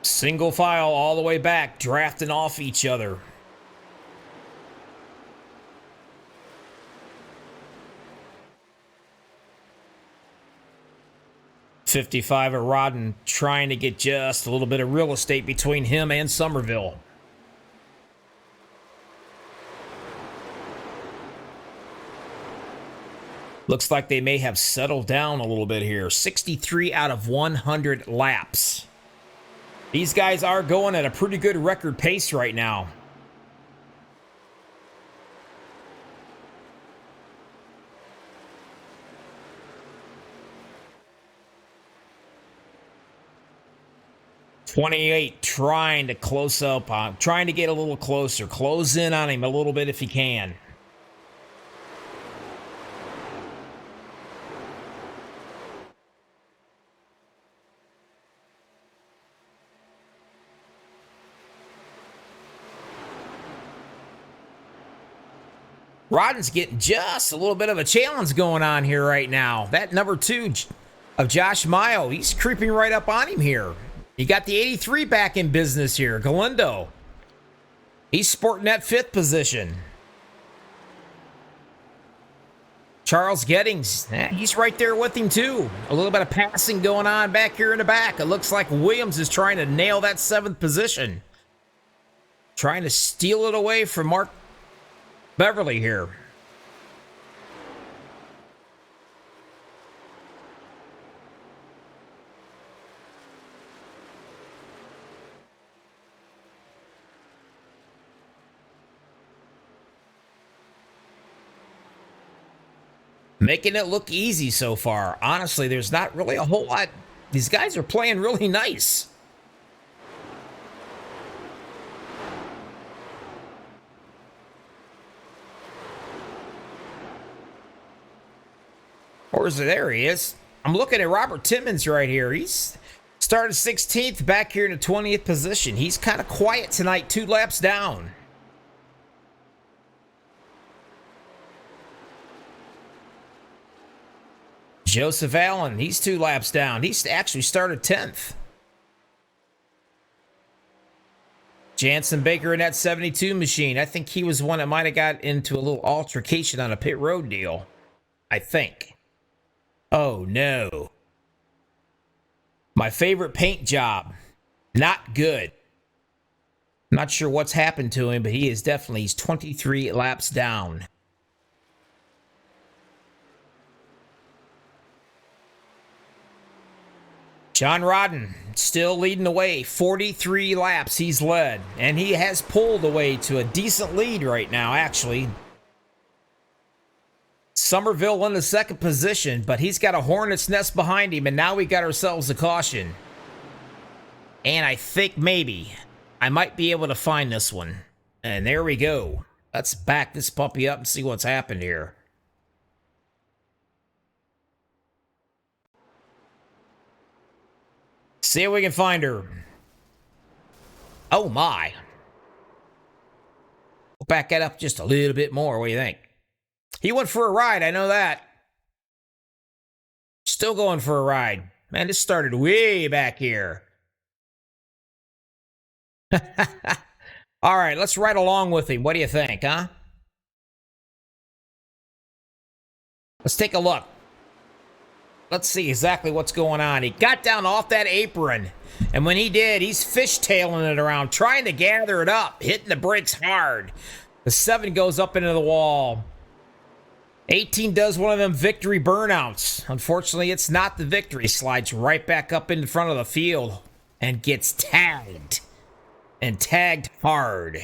Single file all the way back, drafting off each other. .55 of Rodden trying to get just a little bit of real estate between him and Somerville. Looks like they may have settled down a little bit here. 63 out of 100 laps. These guys are going at a pretty good record pace right now. .28 trying to close up on, trying to get a little closer. Close in on him a little bit if he can. Rodden's getting just a little bit of a challenge going on here right now. That number 2 of Josh Mayo, he's creeping right up on him here. You got the 83 back in business here, Galindo. He's sporting that 5th position. Charles Gettings, he's right there with him too. A little bit of passing going on back here in the back. It looks like Williams is trying to nail that 7th position. Trying to steal it away from Mark Beverly here. Making it look easy so far. Honestly, there's not really a whole lot. These guys are playing really nice. Or is it? There he is. I'm looking at Robert Timmons right here. He's started 16th, back here in the 20th position. He's kind of quiet tonight, 2 laps down. Joseph Allen, he's 2 laps down. He's actually started 10th. Jansen Baker in that 72 machine. I think he was one that might have got into a little altercation on a pit road deal. I think. Oh, no. My favorite paint job. Not good. Not sure what's happened to him, but he's 23 laps down. John Rodden still leading the way. 43 laps he's led. And he has pulled away to a decent lead right now, actually. Somerville in the 2nd position, but he's got a hornet's nest behind him, and now we got ourselves a caution. And I think maybe I might be able to find this one. And there we go. Let's back this puppy up and see what's happened here. See if we can find her. Oh my. We'll back that up just a little bit more. What do you think? He went for a ride, I know that. Still going for a ride. Man, this started way back here. All right, let's ride along with him. What do you think, huh? Let's take a look. Let's see exactly what's going on. He got down off that apron, and when he did, he's fishtailing it around, trying to gather it up, hitting the brakes hard. The 7 goes up into the wall. 18 does one of them victory burnouts. Unfortunately, it's not the victory. Slides right back up in front of the field and gets tagged. and tagged hard.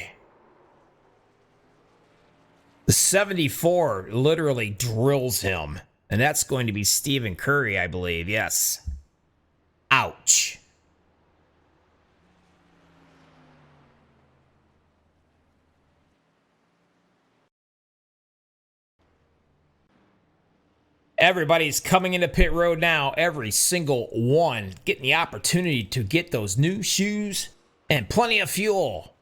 The 74 literally drills him. And that's going to be Stephen Curry, I believe. Yes. Ouch. Everybody's coming into pit road now. Every single one getting the opportunity to get those new shoes and plenty of fuel.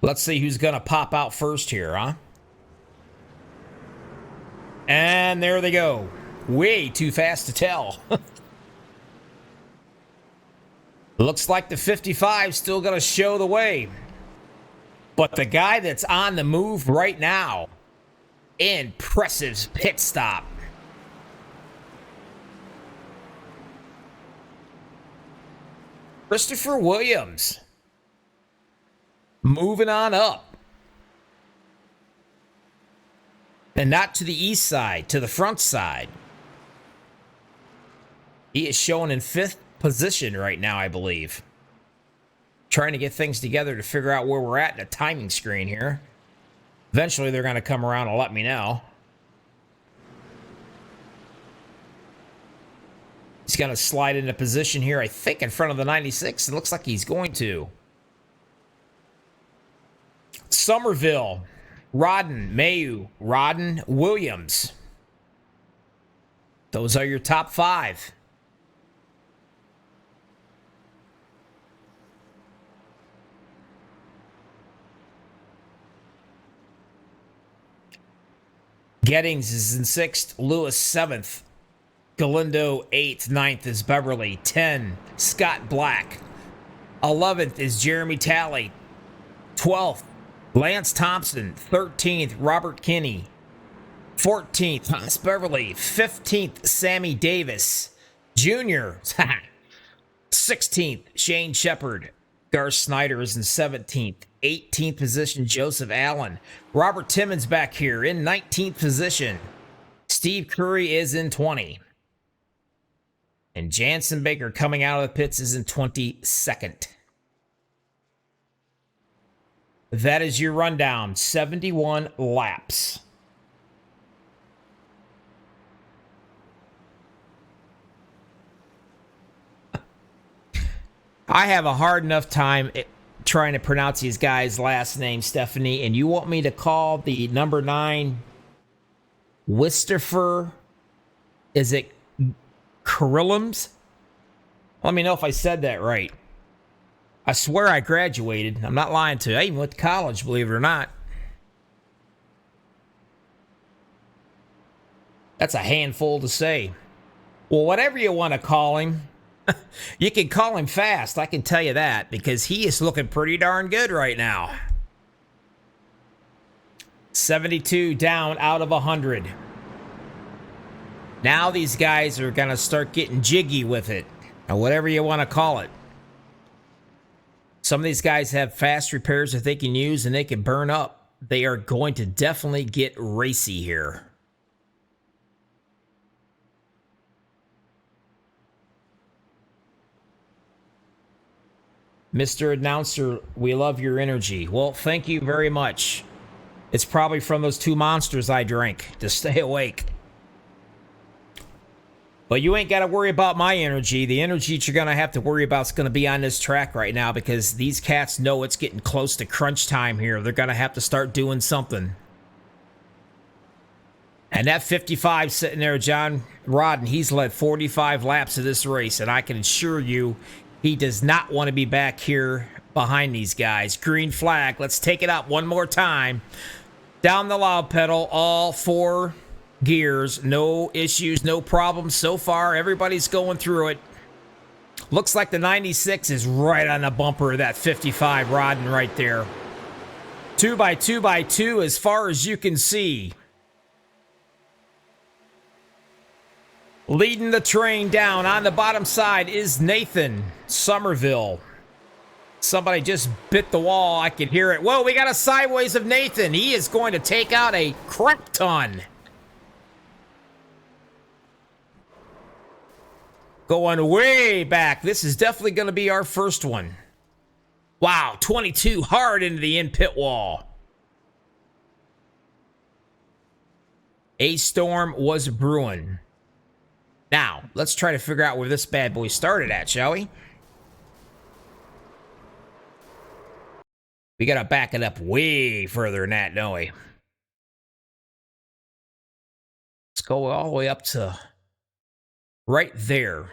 Let's see who's going to pop out first here, huh? And there they go. Way too fast to tell. Looks like the 55 still going to show the way. But the guy that's on the move right now, impressive pit stop. Christopher Williams. Moving on up. And not to the east side, to the front side. He is showing in 5th position right now, I believe. Trying to get things together to figure out where we're at in the timing screen here. Eventually, they're going to come around and let me know. He's going to slide into position here, I think, in front of the 96. It looks like he's going to. Somerville, Rodden, Mayu, Rodden, Williams. Those are your top 5. Gettings is in 6th, Lewis 7th, Galindo 8th, 9th is Beverly, 10, Scott Black, 11th is Jeremy Talley, 12th, Lance Thompson, 13th, Robert Kinney, 14th, Haas Beverly, 15th, Sammy Davis, Jr., 16th, Shane Shepard, Gar Snyder is in 17th, 18th position, Joseph Allen. Robert Timmons back here in 19th position. Steve Curry is in 20. And Jansen Baker coming out of the pits is in 22nd. That is your rundown. 71 laps. I have a hard enough time trying to pronounce these guys' last name, Stephanie, and you want me to call the number 9 Wistifer? Is it Carillums? Let me know if I said that right. I swear I graduated. I'm not lying to you. I even went to college, believe it or not. That's a handful to say. Well, whatever you want to call him, you can call him fast, I can tell you that, because he is looking pretty darn good right now. 72 down out of 100. Now these guys are going to start getting jiggy with it, or whatever you want to call it. Some of these guys have fast repairs that they can use and they can burn up. They are going to definitely get racy here. Mr. Announcer, we love your energy. Well, thank you very much. It's probably from those 2 monsters I drank to stay awake. But you ain't got to worry about my energy. The energy that you're going to have to worry about is going to be on this track right now, because these cats know it's getting close to crunch time here. They're going to have to start doing something. And that 55 sitting there, John Rodden, he's led 45 laps of this race, and I can assure you he does not want to be back here behind these guys. Green flag. Let's take it up one more time. Down the loud pedal, all 4 gears. No issues, no problems so far. Everybody's going through it. Looks like the 96 is right on the bumper of that 55 Rodden right there. 2x2x2 as far as you can see. Leading the train down on the bottom side is Nathan Somerville. Somebody just bit the wall. I can hear it. Whoa, we got a sideways of Nathan. He is going to take out a crap ton. Going way back. This is definitely going to be our first one. Wow, 22 hard into the in-pit wall. A storm was brewing. Now, let's try to figure out where this bad boy started at, shall we? We got to back it up way further than that, don't we? Let's go all the way up to right there.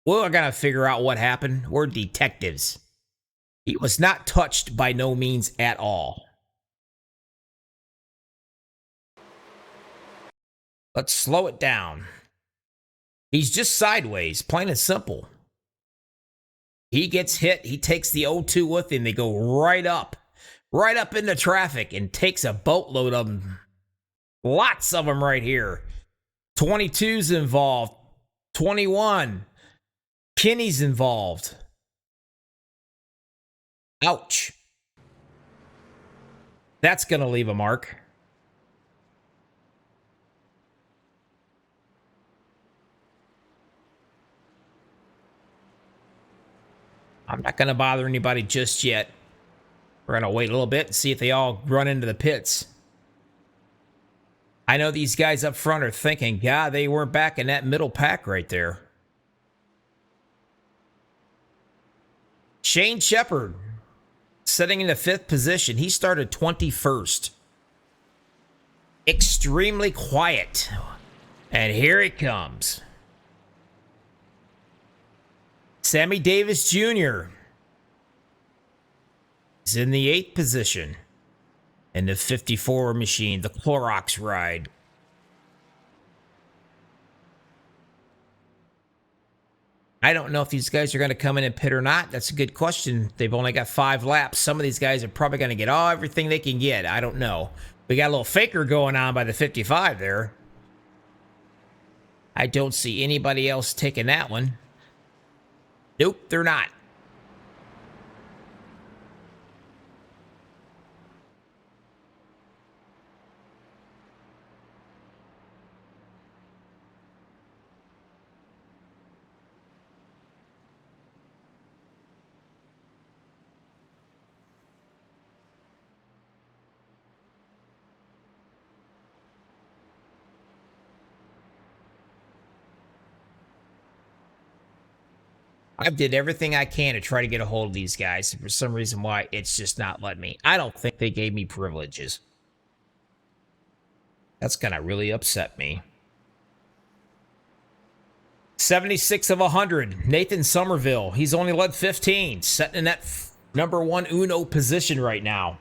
Well, I got to figure out what happened. We're detectives. He was not touched by no means at all. Let's slow it down. He's just sideways, plain and simple. He gets hit. He takes the O2 with him. They go right up into traffic and takes a boatload of them. Lots of them right here. 22's involved. 21. Kenny's involved. Ouch. That's going to leave a mark. I'm not going to bother anybody just yet. We're going to wait a little bit and see if they all run into the pits. I know these guys up front are thinking, God, they weren't back in that middle pack right there. Shane Shepard, sitting in the 5th position. He started 21st. Extremely quiet. And here it comes. Sammy Davis Jr. is in the 8th position in the 54 machine, the Clorox ride. I don't know if these guys are going to come in and pit or not. That's a good question. They've only got 5 laps. Some of these guys are probably going to get everything they can get. I don't know. We got a little faker going on by the 55 there. I don't see anybody else taking that one. Nope, they're not. I did everything I can to try to get a hold of these guys. For some reason why, it's just not letting me. I don't think they gave me privileges. That's going to really upset me. 76 of 100. Nathan Somerville. He's only led 15. Sitting in that number 1 Uno position right now.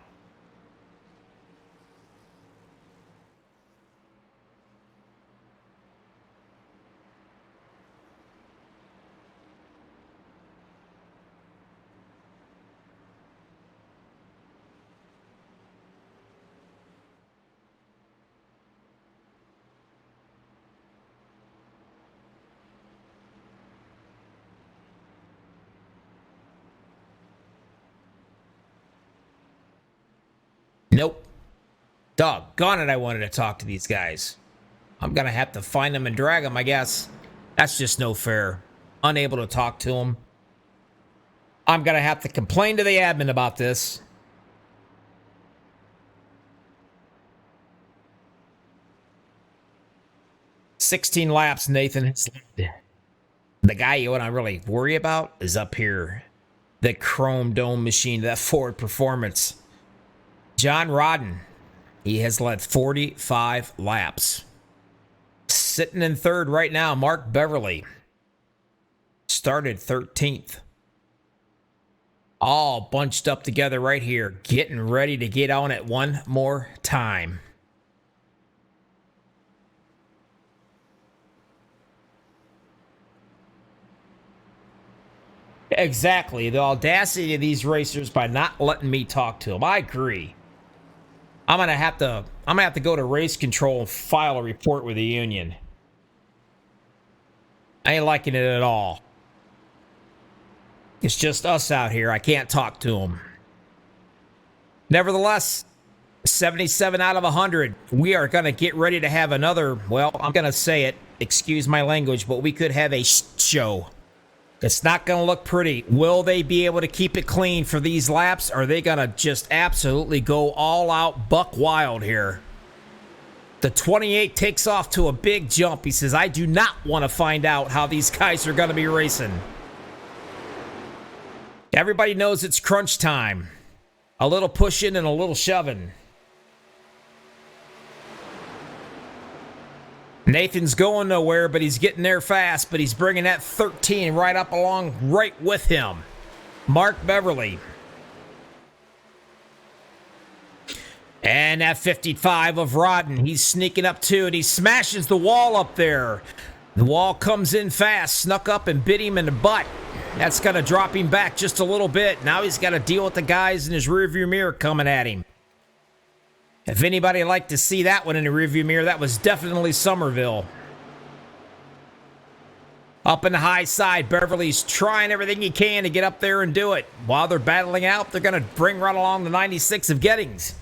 Nope. Doggone it, I wanted to talk to these guys. I'm going to have to find them and drag them, I guess. That's just no fair. Unable to talk to them. I'm going to have to complain to the admin about this. "16 laps, Nathan." The guy you want to really worry about is up here. The Chrome Dome machine, that Ford Performance. John Rodden. He has led 45 laps. Sitting in 3rd right now, Mark Beverly. Started 13th. All bunched up together right here, getting ready to get on it one more time. Exactly. The audacity of these racers by not letting me talk to them. I agree. I'm gonna have to go to race control and file a report with the union. I ain't liking it at all. It's just us out here. I can't talk to them. Nevertheless, 77 out of 100. We are going to get ready to have another, well, I'm going to say it, excuse my language, but we could have a show. It's not going to look pretty. Will they be able to keep it clean for these laps? Or are they going to just absolutely go all out buck wild here? The 28 takes off to a big jump. He says, I do not want to find out how these guys are going to be racing. Everybody knows it's crunch time. A little pushing and a little shoving. Nathan's going nowhere, but he's getting there fast, but he's bringing that 13 right up along right with him. Mark Beverly. And that 55 of Rodden, he's sneaking up too, and he smashes the wall up there. The wall comes in fast, snuck up and bit him in the butt. That's going to drop him back just a little bit. Now he's got to deal with the guys in his rearview mirror coming at him. If anybody liked to see that one in the rearview mirror, that was definitely Somerville. Up in the high side, Beverly's trying everything he can to get up there and do it. While they're battling out, they're going to bring right along the 96 of Gettings.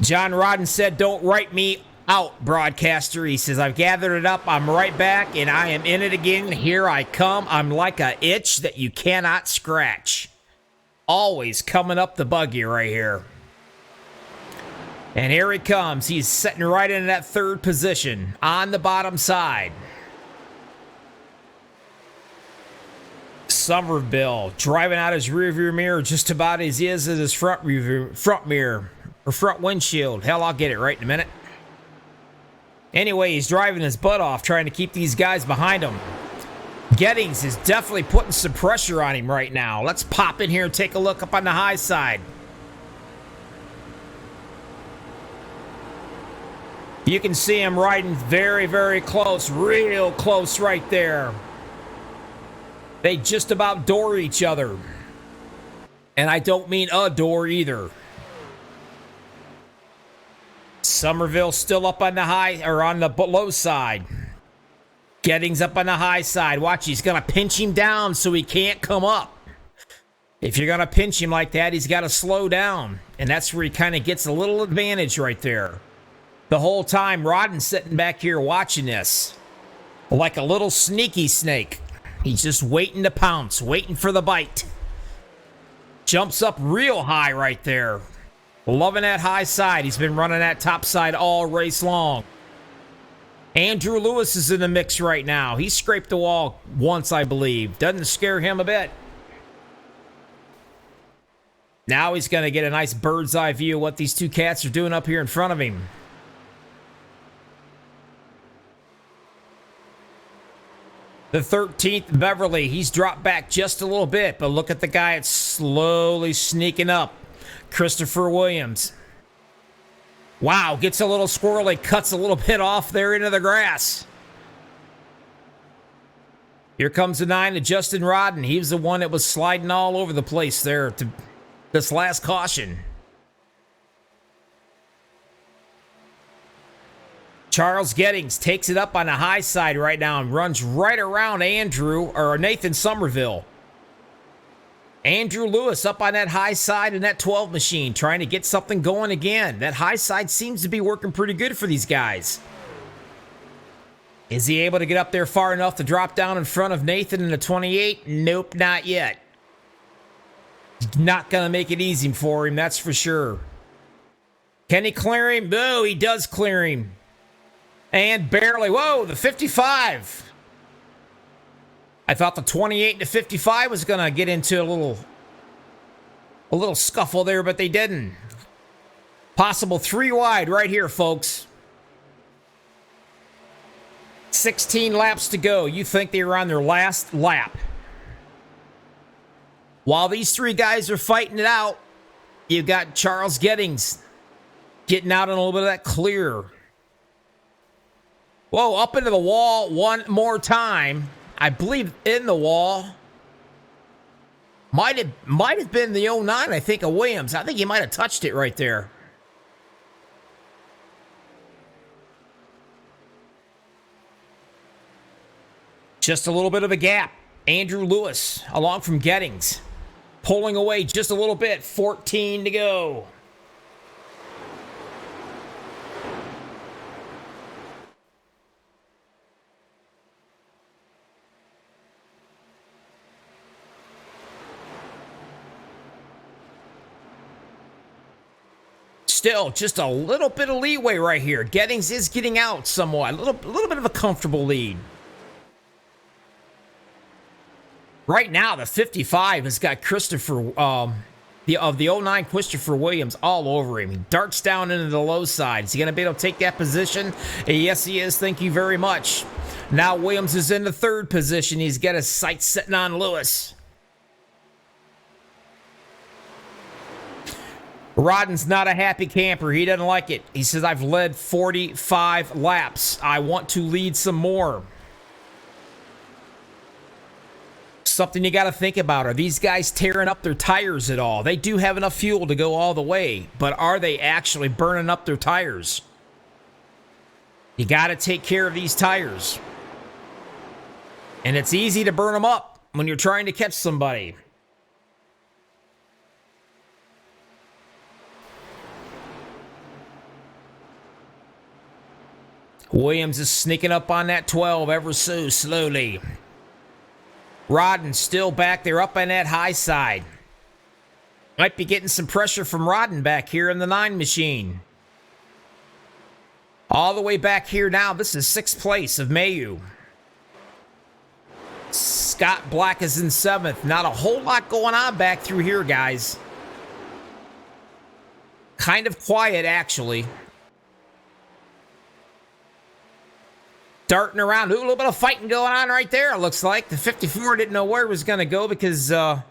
John Rodden said, don't write me out, broadcaster. He says, I've gathered it up. I'm right back, and I am in it again. Here I come. I'm like a itch that you cannot scratch. Always coming up the buggy right here. And here he comes. He's sitting right in that third position on the bottom side. Somerville driving out his rearview mirror just about as he is in his front mirror or front windshield. Hell, I'll get it right in a minute. Anyway, he's driving his butt off trying to keep these guys behind him. Gettings is definitely putting some pressure on him right now. Let's pop in here and take a look up on the high side. You can see him riding very, very close. Real close right there. They just about door each other. And I don't mean a door either. Somerville still up on the high, or on the low side. Gettings up on the high side. Watch, he's going to pinch him down so he can't come up. If you're going to pinch him like that, he's got to slow down. And that's where he kind of gets a little advantage right there. The whole time, Rodden's sitting back here watching this. Like a little sneaky snake. He's just waiting to pounce, waiting for the bite. Jumps up real high right there. Loving that high side. He's been running that top side all race long. Andrew Lewis is in the mix right now. He scraped the wall once, I believe. Doesn't scare him a bit. Now he's going to get a nice bird's eye view of what these two cats are doing up here in front of him. The 13th, Beverly. He's dropped back just a little bit, but look at the guy that's slowly sneaking up. Christopher Williams. Wow, gets a little squirrely, cuts a little bit off there into the grass. Here comes the 9 to Justin Rodden. He was the one that was sliding all over the place there to this last caution. Charles Gettings takes it up on the high side right now and runs right around Nathan Somerville. Andrew Lewis up on that high side in that 12 machine, trying to get something going again. That high side seems to be working pretty good for these guys. Is he able to get up there far enough to drop down in front of Nathan in the 28? Nope, not yet. Not going to make it easy for him, that's for sure. Can he clear him? No, he does clear him. And barely. Whoa, the 55. I thought the 28 to 55 was going to get into a little scuffle there, but they didn't. Possible 3 wide right here, folks. 16 laps to go. You think they were on their last lap. While these 3 guys are fighting it out, you've got Charles Gettings getting out on a little bit of that clear. Whoa, up into the wall one more time. I believe in the wall. Might have been the 09, I think, of Williams. I think he might have touched it right there. Just a little bit of a gap. Andrew Lewis along from Gettings. Pulling away just a little bit. 14 to go. Still, just a little bit of leeway right here. Gettings is getting out somewhat. A little bit of a comfortable lead. Right now, the 55 has got Christopher, the 09 Christopher Williams all over him. He darts down into the low side. Is he going to be able to take that position? Yes, he is. Thank you very much. Now Williams is in the third position. He's got his sights sitting on Lewis. Rodden's not a happy camper. He doesn't like it. He says, I've led 45 laps. I want to lead some more. Something you got to think about. Are these guys tearing up their tires at all? They do have enough fuel to go all the way, but are they actually burning up their tires? You got to take care of these tires. And it's easy to burn them up when you're trying to catch somebody. Williams is sneaking up on that 12 ever so slowly. Rodden still back there up on that high side. Might be getting some pressure from Rodden back here in the 9 machine. All the way back here now, this is 6th place of Mayu. Scott Black is in 7th. Not a whole lot going on back through here, guys. Kind of quiet, actually. Darting around. Ooh, a little bit of fighting going on right there, it looks like. The 54 didn't know where he was going to go because the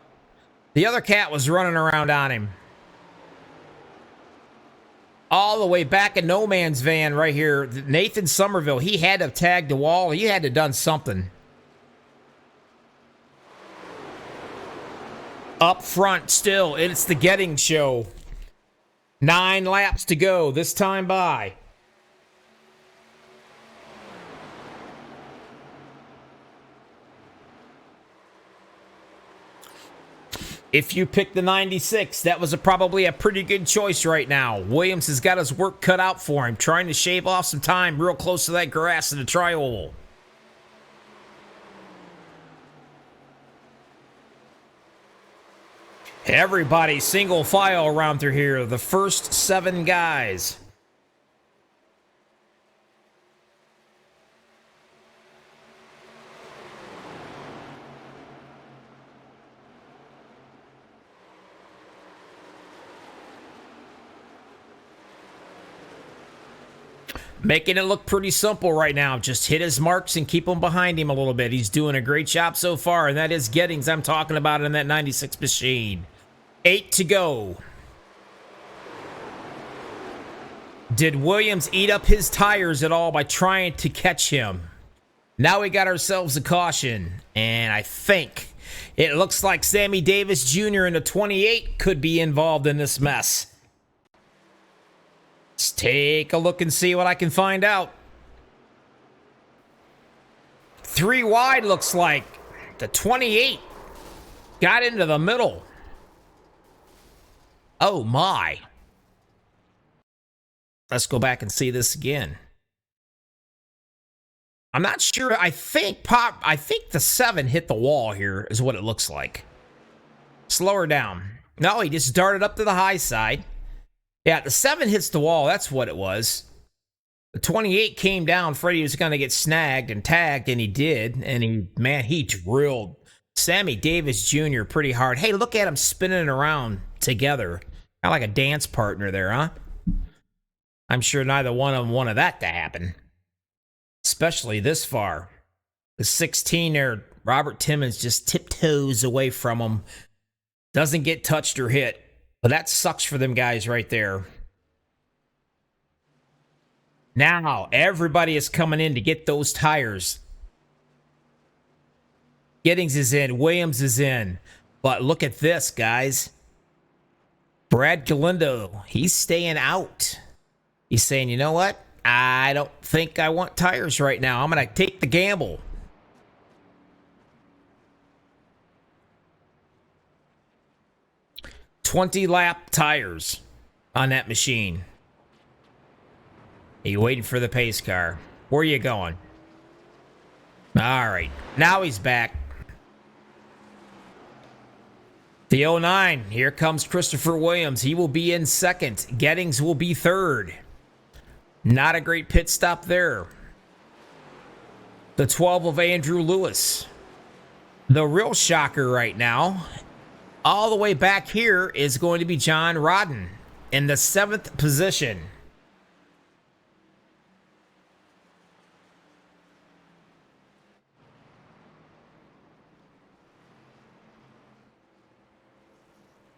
other cat was running around on him. All the way back in No Man's Van right here. Nathan Somerville, he had to have tagged the wall. He had to have done something. Up front still, it's the Getting show. 9 laps to go this time by. If you pick the 96, that was probably a pretty good choice right now. Williams has got his work cut out for him, trying to shave off some time real close to that grass in the tri-oval. Everybody single file around through here. The first 7 guys. Making it look pretty simple right now. Just hit his marks and keep them behind him a little bit. He's doing a great job so far, and that is Gettings I'm talking about in that 96 machine. 8 to go. Did Williams eat up his tires at all by trying to catch him? Now we got ourselves a caution, and I think it looks like Sammy Davis Jr. in the 28 could be involved in this mess. Let's take a look and see what I can find out. 3 wide looks like. The 28 got into the middle. Oh my. Let's go back and see this again. I'm not sure. I think the 7 hit the wall here is what it looks like. Slow her down. No, he just darted up to the high side. Yeah, the 7 hits the wall. That's what it was. The 28 came down. Freddie was going to get snagged and tagged, and he did. And he drilled Sammy Davis Jr. pretty hard. Hey, look at him spinning around together. Kind of like a dance partner there, huh? I'm sure neither one of them wanted that to happen. Especially this far. The 16 there, Robert Timmons just tiptoes away from him. Doesn't get touched or hit. But that sucks for them guys right there. Now, everybody is coming in to get those tires. Gettings is in. Williams is in. But look at this, guys. Brad Galindo, he's staying out. He's saying, you know what? I don't think I want tires right now. I'm going to take the gamble. 20 lap tires on that machine. Are you waiting for the pace car? Where are you going? All right. Now he's back. The 09. Here comes Christopher Williams. He will be in second. Gettings will be third. Not a great pit stop there. The 12 of Andrew Lewis. The real shocker right now, all the way back here, is going to be John Rodden in the 7th position.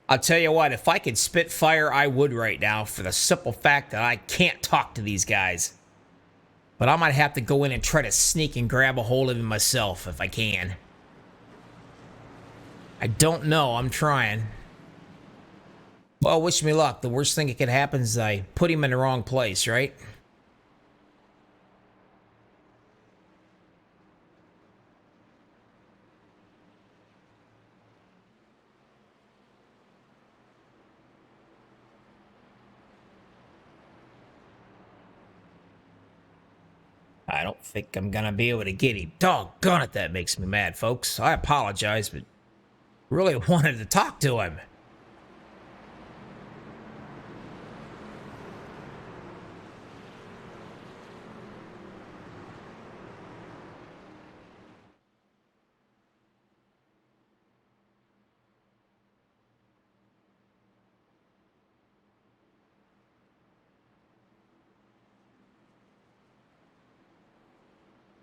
I'll tell you what, if I could spit fire, I would right now, for the simple fact that I can't talk to these guys. But I might have to go in and try to sneak and grab a hold of him myself if I can. I don't know. I'm trying. Well, wish me luck. The worst thing that could happen is I put him in the wrong place, right? I don't think I'm gonna be able to get him. Doggone it, that makes me mad, folks. I apologize, but really wanted to talk to him.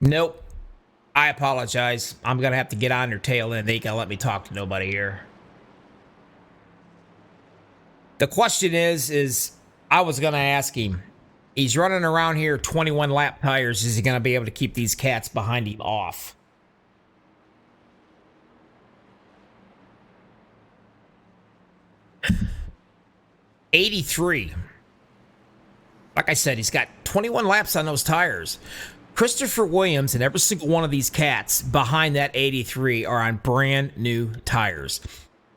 Nope. I apologize. I'm gonna have to get on their tail end. They ain't gonna let me talk to nobody here. The question is I was gonna ask him. He's running around here 21 lap tires. Is he gonna be able to keep these cats behind him off? '83. Like I said, he's got 21 laps on those tires. Christopher Williams and every single one of these cats behind that 83 are on brand new tires.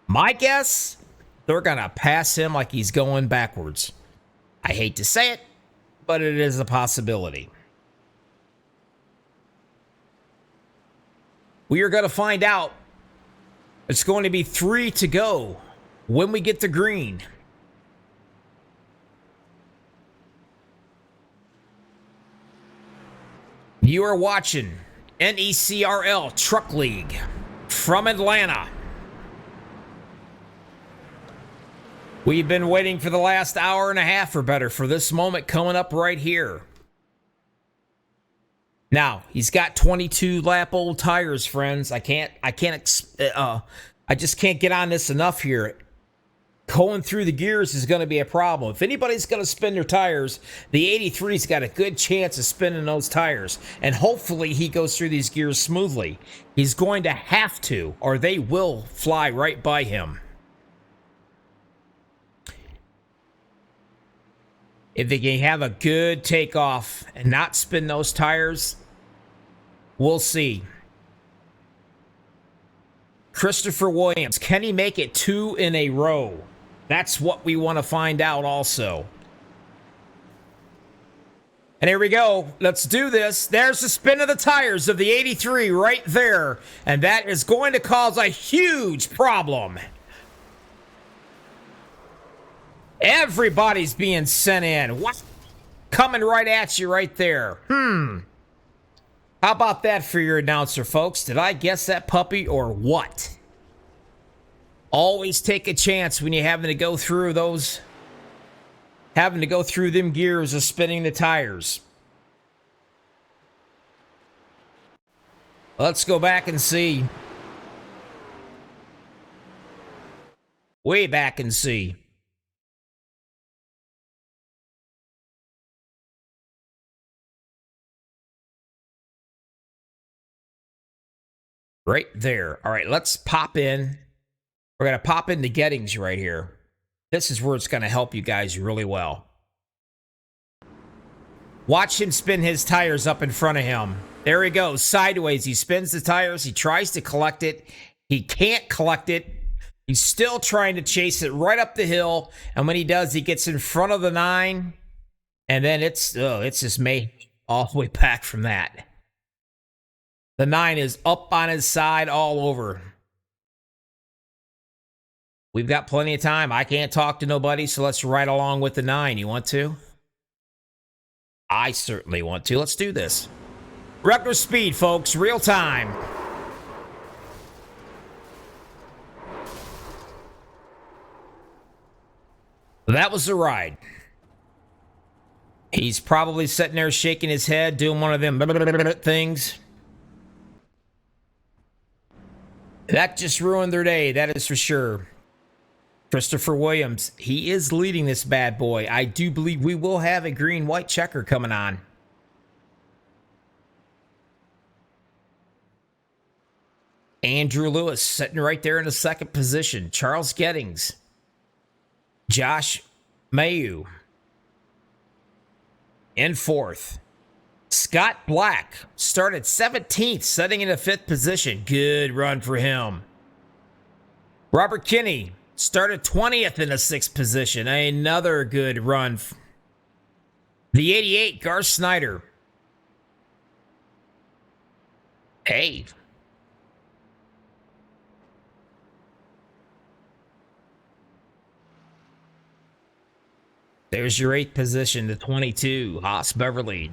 My guess, they're going to pass him like he's going backwards. I hate to say it, but it is a possibility. We are going to find out. It's going to be 3 to go when we get to green. You are watching NECRL Truck League from Atlanta. We've been waiting for the last hour and a half or better for this moment coming up right here. Now, he's got 22 lap old tires, friends. I just can't get on this enough here. Going through the gears is going to be a problem. If anybody's going to spin their tires, the 83's got a good chance of spinning those tires. And hopefully he goes through these gears smoothly. He's going to have to, or they will fly right by him. If they can have a good takeoff and not spin those tires, we'll see. Christopher Williams, can he make it 2 in a row? That's what we want to find out also. And here we go. Let's do this. There's the spin of the tires of the 83 right there. And that is going to cause a huge problem. Everybody's being sent in. What? Coming right at you right there. How about that for your announcer, folks? Did I guess that puppy or what? Always take a chance when you're having to go through those, having to go through them gears of spinning the tires. Let's go back and see. Way back and see. Right there. All right, let's pop in. We're going to pop into Gettings right here. This is where it's going to help you guys really well. Watch him spin his tires up in front of him. There he goes, sideways. He spins the tires. He tries to collect it. He can't collect it. He's still trying to chase it right up the hill. And when he does, he gets in front of the 9. And then it's just made all the way back from that. The 9 is up on his side all over. We've got plenty of time. I can't talk to nobody, so let's ride along with the 9. You want to? I certainly want to. Let's do this. Record speed, folks. Real time. That was the ride. He's probably sitting there shaking his head, doing one of them things. That just ruined their day, that is for sure. Christopher Williams, he is leading this bad boy. I do believe we will have a green-white checker coming on. Andrew Lewis sitting right there in the second position. Charles Gettings. Josh Mayu in fourth. Scott Black started 17th, setting in the 5th position. Good run for him. Robert Kinney started 20th in the 6th position. Another good run. The 88, Garth Snyder. Hey. There's your 8th position, the 22, Haas Beverly.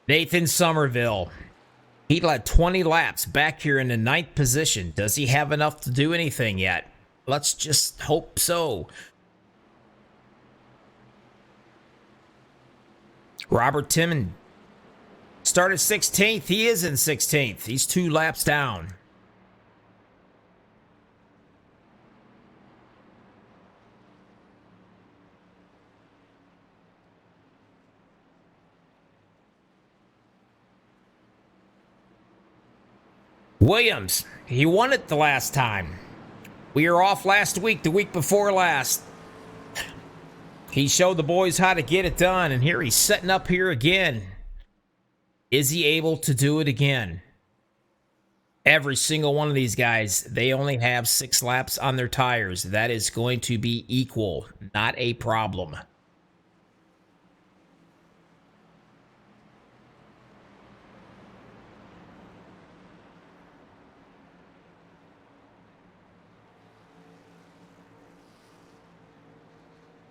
Nathan Somerville. He led 20 laps back here in the 9th position. Does he have enough to do anything yet? Let's just hope so. Robert Timmons started 16th. He is in 16th. He's 2 laps down. Williams, he won it the last time. We were off last week, the week before last. He showed the boys how to get it done, and here he's setting up here again. Is he able to do it again? Every single one of these guys, they only have 6 laps on their tires. That is going to be equal, not a problem.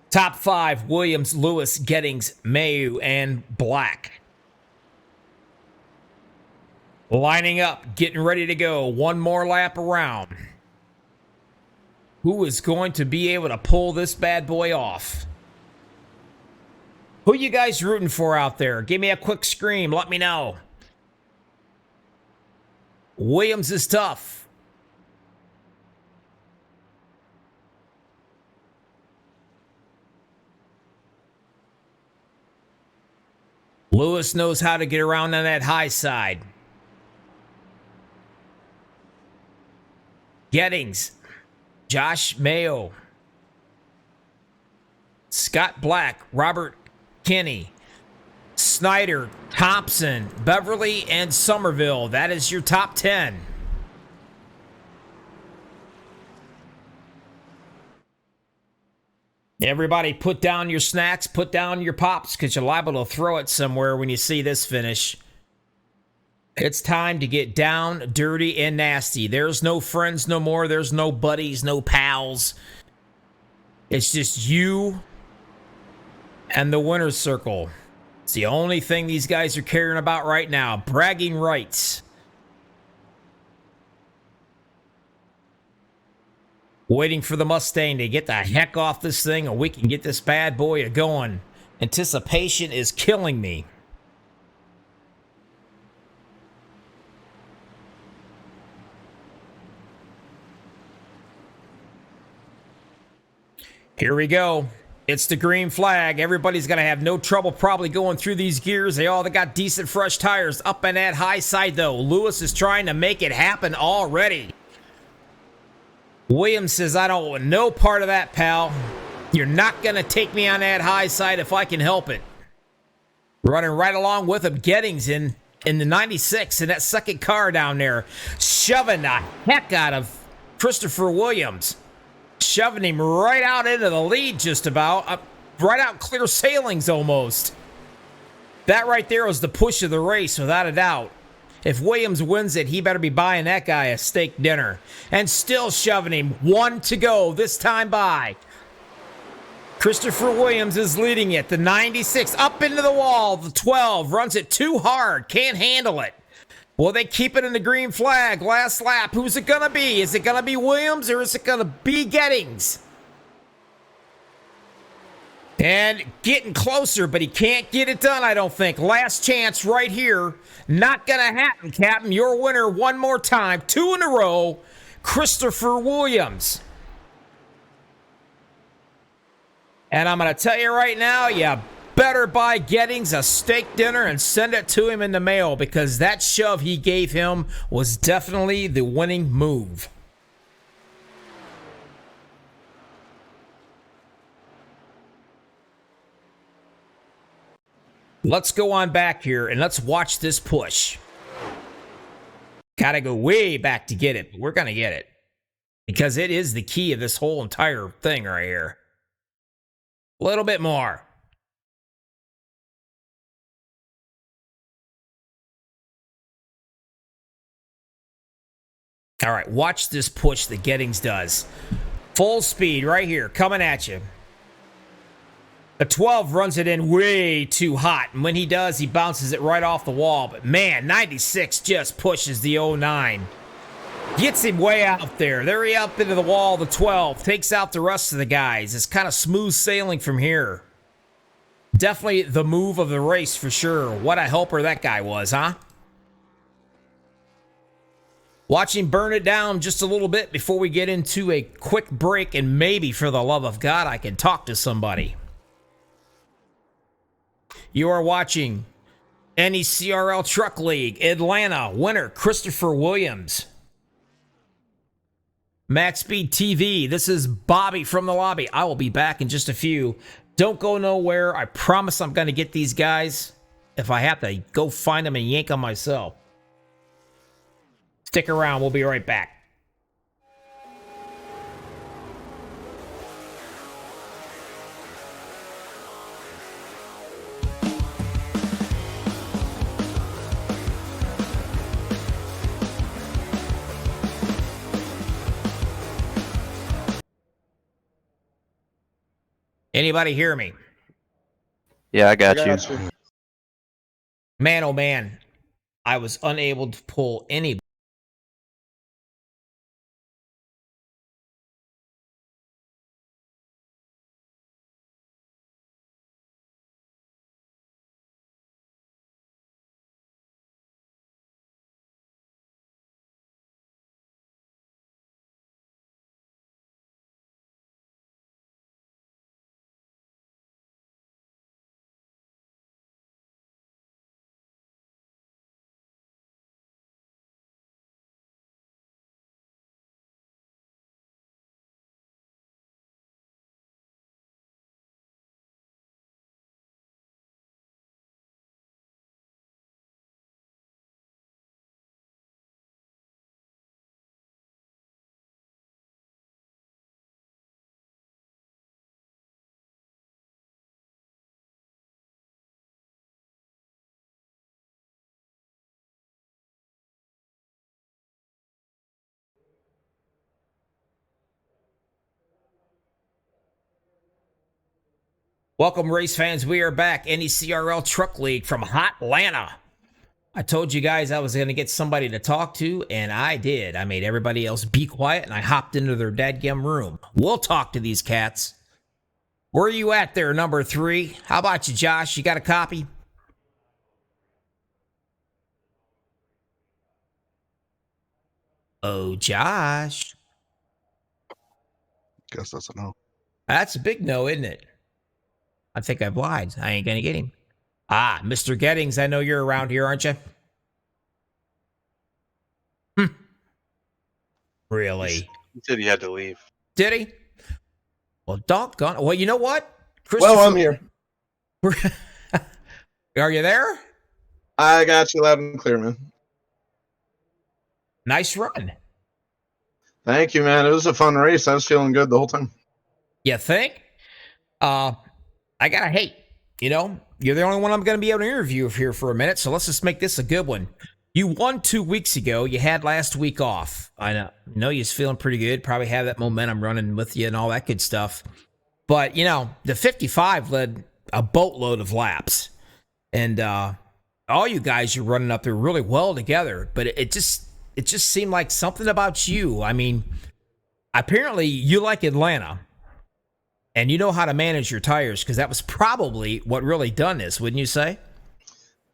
Top 5, Williams, Lewis, Gettings, Mayu, and Black. Lining up, getting ready to go. One more lap around. Who is going to be able to pull this bad boy off? Who you guys rooting for out there? Give me a quick scream. Let me know. Williams is tough. Lewis knows how to get around on that high side. Gettings, Josh Mayo, Scott Black, Robert Kinney, Snyder, Thompson, Beverly, and Somerville. That is your top 10. Everybody put down your snacks, put down your pops, because you're liable to throw it somewhere when you see this finish. It's time to get down, dirty, and nasty. There's no friends no more. There's no buddies, no pals. It's just you and the winner's circle. It's the only thing these guys are caring about right now. Bragging rights. Waiting for the Mustang to get the heck off this thing and we can get this bad boy a-going. Anticipation is killing me. Here we go. It's the green flag. Everybody's going to have no trouble probably going through these gears. They all got decent fresh tires up on that high side, though. Lewis is trying to make it happen already. Williams says, I don't want no part of that, pal. You're not going to take me on that high side if I can help it. Running right along with him. Gettings in the 96 in that second car down there. Shoving the heck out of Christopher Williams shoving him right out into the lead just about. Right out clear sailings almost. That right there was the push of the race, without a doubt. If Williams wins it, he better be buying that guy a steak dinner. And still shoving him. 1 to go this time by. Christopher Williams is leading it. The 96 up into the wall. The 12 runs it too hard. Can't handle it. Will they keep it in the green flag? Last lap. Who's it going to be? Is it going to be Williams or is it going to be Gettings? And getting closer, but he can't get it done, I don't think. Last chance right here. Not going to happen, Captain. Your winner one more time. 2 in a row. Christopher Williams. And I'm going to tell you right now, you better buy Gettings a steak dinner and send it to him in the mail, because that shove he gave him was definitely the winning move. Let's go on back here and let's watch this push. Gotta go way back to get it, but we're gonna get it. Because it is the key of this whole entire thing right here. A little bit more. All right, watch this push that Gettings does. Full speed right here, coming at you. The 12 runs it in way too hot, and when he does, he bounces it right off the wall. But man, 96 just pushes the 09. Gets him way out there. There he up into the wall, the 12. Takes out the rest of the guys. It's kind of smooth sailing from here. Definitely the move of the race for sure. What a helper that guy was, huh? Watch him burn it down just a little bit before we get into a quick break, and maybe, for the love of God, I can talk to somebody. You are watching NECRL Truck League Atlanta winner Christopher Williams. MaxspeedTV, this is Bobby from the lobby. I will be back in just a few. Don't go nowhere. I promise I'm going to get these guys. If I have to go find them and yank them myself. Stick around. We'll be right back. Anybody hear me? Yeah, I got you. Man, oh man, I was unable to pull any. Welcome, race fans. We are back. NECRL Truck League from Hot Atlanta. I told you guys I was going to get somebody to talk to, and I did. I made everybody else be quiet, and I hopped into their dadgum room. We'll talk to these cats. Where are you at there, number 3? How about you, Josh? You got a copy? Oh, Josh. Guess that's a no. That's a big no, isn't it? I think I've lied. I ain't going to get him. Ah, Mr. Gettings, I know you're around here, aren't you? Really? He said he had to leave. Did he? Well, doggone. Well, you know what? Well, I'm here. Are you there? I got you loud and clear, man. Nice run. Thank you, man. It was a fun race. I was feeling good the whole time. You think? I gotta hate. You're the only one I'm going to be able to interview here for a minute, so let's just make this a good one. You won 2 weeks ago. You had last week off. I know you're feeling pretty good. Probably have that momentum running with you and all that good stuff. But, the 55 led a boatload of laps. And all you guys are running up there really well together. But it just seemed like something about you. I mean, apparently you like Atlanta. And you know how to manage your tires, because that was probably what really done this, wouldn't you say?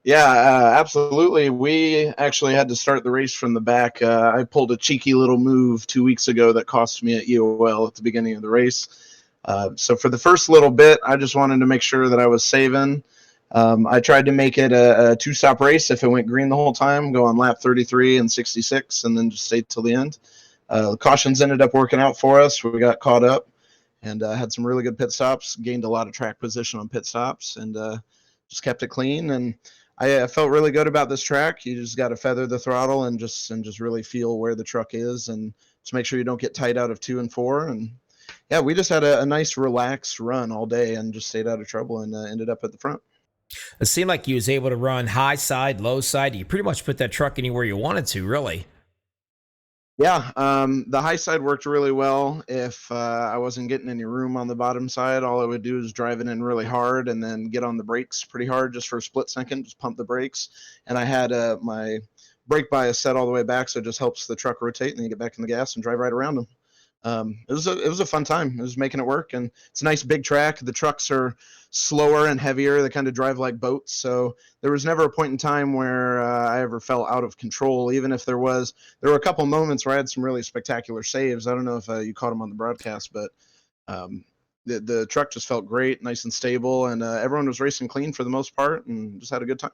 Yeah, absolutely. We actually had to start the race from the back. I pulled a cheeky little move 2 weeks ago that cost me at EOL at the beginning of the race. So for the first little bit, I just wanted to make sure that I was saving. I tried to make it a two-stop race. If it went green the whole time, go on lap 33 and 66, and then just stay till the end. The cautions ended up working out for us. We got caught up. And had some really good pit stops, gained a lot of track position on pit stops, and just kept it clean. And I felt really good about this track. You just got to feather the throttle and just really feel where the truck is, and just make sure you don't get tight out of 2 and 4. And yeah, we just had a nice relaxed run all day and just stayed out of trouble and ended up at the front. It seemed like you was able to run high side, low side. You pretty much put that truck anywhere you wanted to, really. Yeah, the high side worked really well. If I wasn't getting any room on the bottom side, all I would do is drive it in really hard and then get on the brakes pretty hard just for a split second, just pump the brakes. And I had my brake bias set all the way back, so it just helps the truck rotate, and then you get back in the gas and drive right around them. It was a fun time. It was making it work, and it's a nice big track. The trucks are slower and heavier. They kind of drive like boats. So there was never a point in time where I ever felt out of control. Even if there were a couple moments where I had some really spectacular saves. I don't know if you caught them on the broadcast, but the truck just felt great, nice and stable, and everyone was racing clean for the most part, and just had a good time.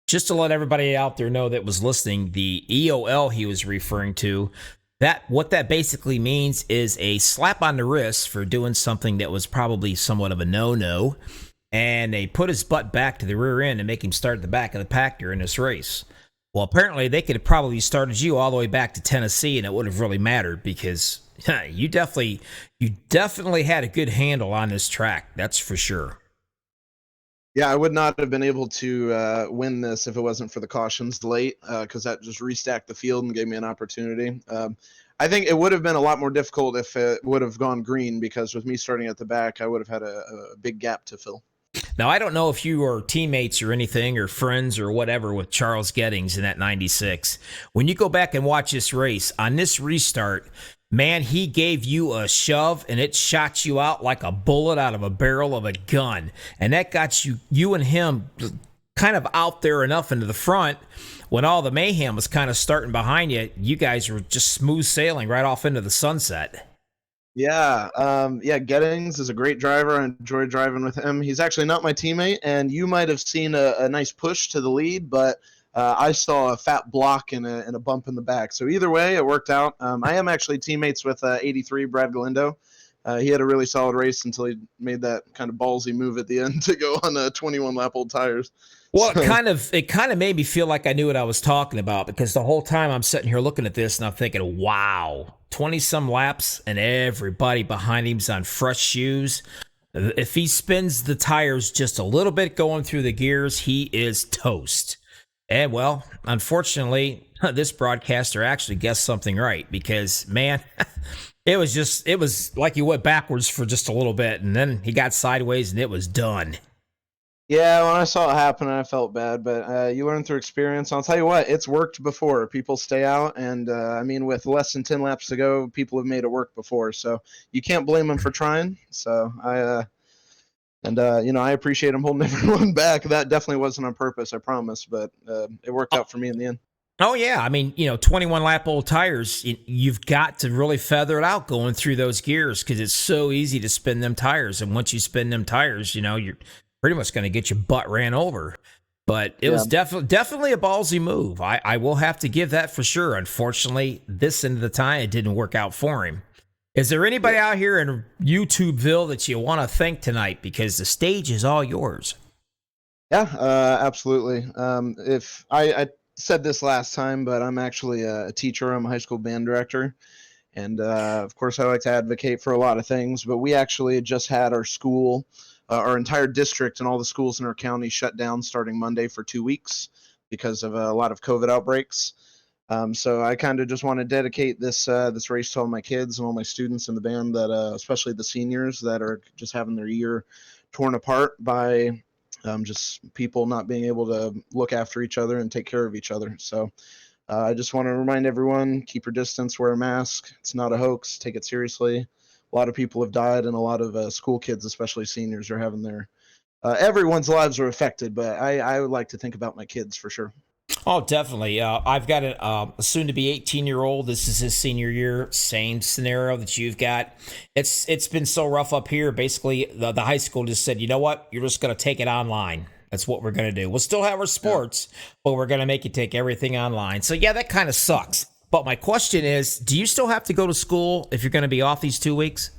Just to let everybody out there know that was listening, the EOL he was referring to, what that basically means is a slap on the wrist for doing something that was probably somewhat of a no-no, and they put his butt back to the rear end and make him start at the back of the pack during this race. Well, apparently they could have probably started you all the way back to Tennessee, and it would have really mattered, because you definitely had a good handle on this track. That's for sure. Yeah, I would not have been able to win this if it wasn't for the cautions late, because that just restacked the field and gave me an opportunity. I think it would have been a lot more difficult if it would have gone green, because with me starting at the back, I would have had a big gap to fill. Now, I don't know if you are teammates or anything, or friends or whatever with Charles Gettings in that 96. When you go back and watch this race, on this restart, man, he gave you a shove, and it shot you out like a bullet out of a barrel of a gun. And that got you and him kind of out there enough into the front. When all the mayhem was kind of starting behind you, you guys were just smooth sailing right off into the sunset. Yeah, Gettings is a great driver. I enjoy driving with him. He's actually not my teammate, and you might have seen a nice push to the lead, but I saw a fat block and a bump in the back. So either way, it worked out. I am actually teammates with 83 Brad Galindo. He had a really solid race until he made that kind of ballsy move at the end to go on 21 lap old tires. Well, it kind of made me feel like I knew what I was talking about, because the whole time I'm sitting here looking at this and I'm thinking, wow, 20-some laps and everybody behind him's on fresh shoes. If he spins the tires just a little bit going through the gears, he is toast. And, well, unfortunately, this broadcaster actually guessed something right, because, man, it was like he went backwards for just a little bit, and then he got sideways and it was done. Yeah, when I saw it happen, I felt bad, but you learn through experience. I'll tell you what, it's worked before. People stay out, and I mean, with less than 10 laps to go, people have made it work before, so you can't blame them for trying. So I appreciate them holding everyone back. That definitely wasn't on purpose, I promise, but it worked out for me in the end. Oh, yeah. I mean, 21 lap old tires, you've got to really feather it out going through those gears, because it's so easy to spin them tires. And once you spin them tires, you're pretty much going to get your butt ran over. But it was definitely a ballsy move. I will have to give that for sure. Unfortunately, this end of the time, it didn't work out for him. Is there anybody out here in YouTubeville that you want to thank tonight? Because the stage is all yours. Yeah, absolutely. If I said this last time, but I'm actually a teacher. I'm a high school band director. And of course, I like to advocate for a lot of things, but we actually just had our school, our entire district and all the schools in our county shut down starting Monday for 2 weeks because of a lot of COVID outbreaks. So I kind of just want to dedicate this race to all my kids and all my students in the band, that especially the seniors that are just having their year torn apart by just people not being able to look after each other and take care of each other. So I just want to remind everyone, keep your distance, wear a mask. It's not a hoax. Take it seriously. A lot of people have died, and a lot of school kids, especially seniors, are having their everyone's lives are affected, but I would like to think about my kids for sure. Oh, definitely. I've got a soon-to-be 18-year-old. This is his senior year. Same scenario that you've got. It's been so rough up here. Basically, the high school just said, you know what? You're just going to take it online. That's what we're going to do. We'll still have our sports, but we're going to make you take everything online. So, yeah, that kind of sucks. But my question is, do you still have to go to school if you're going to be off these 2 weeks?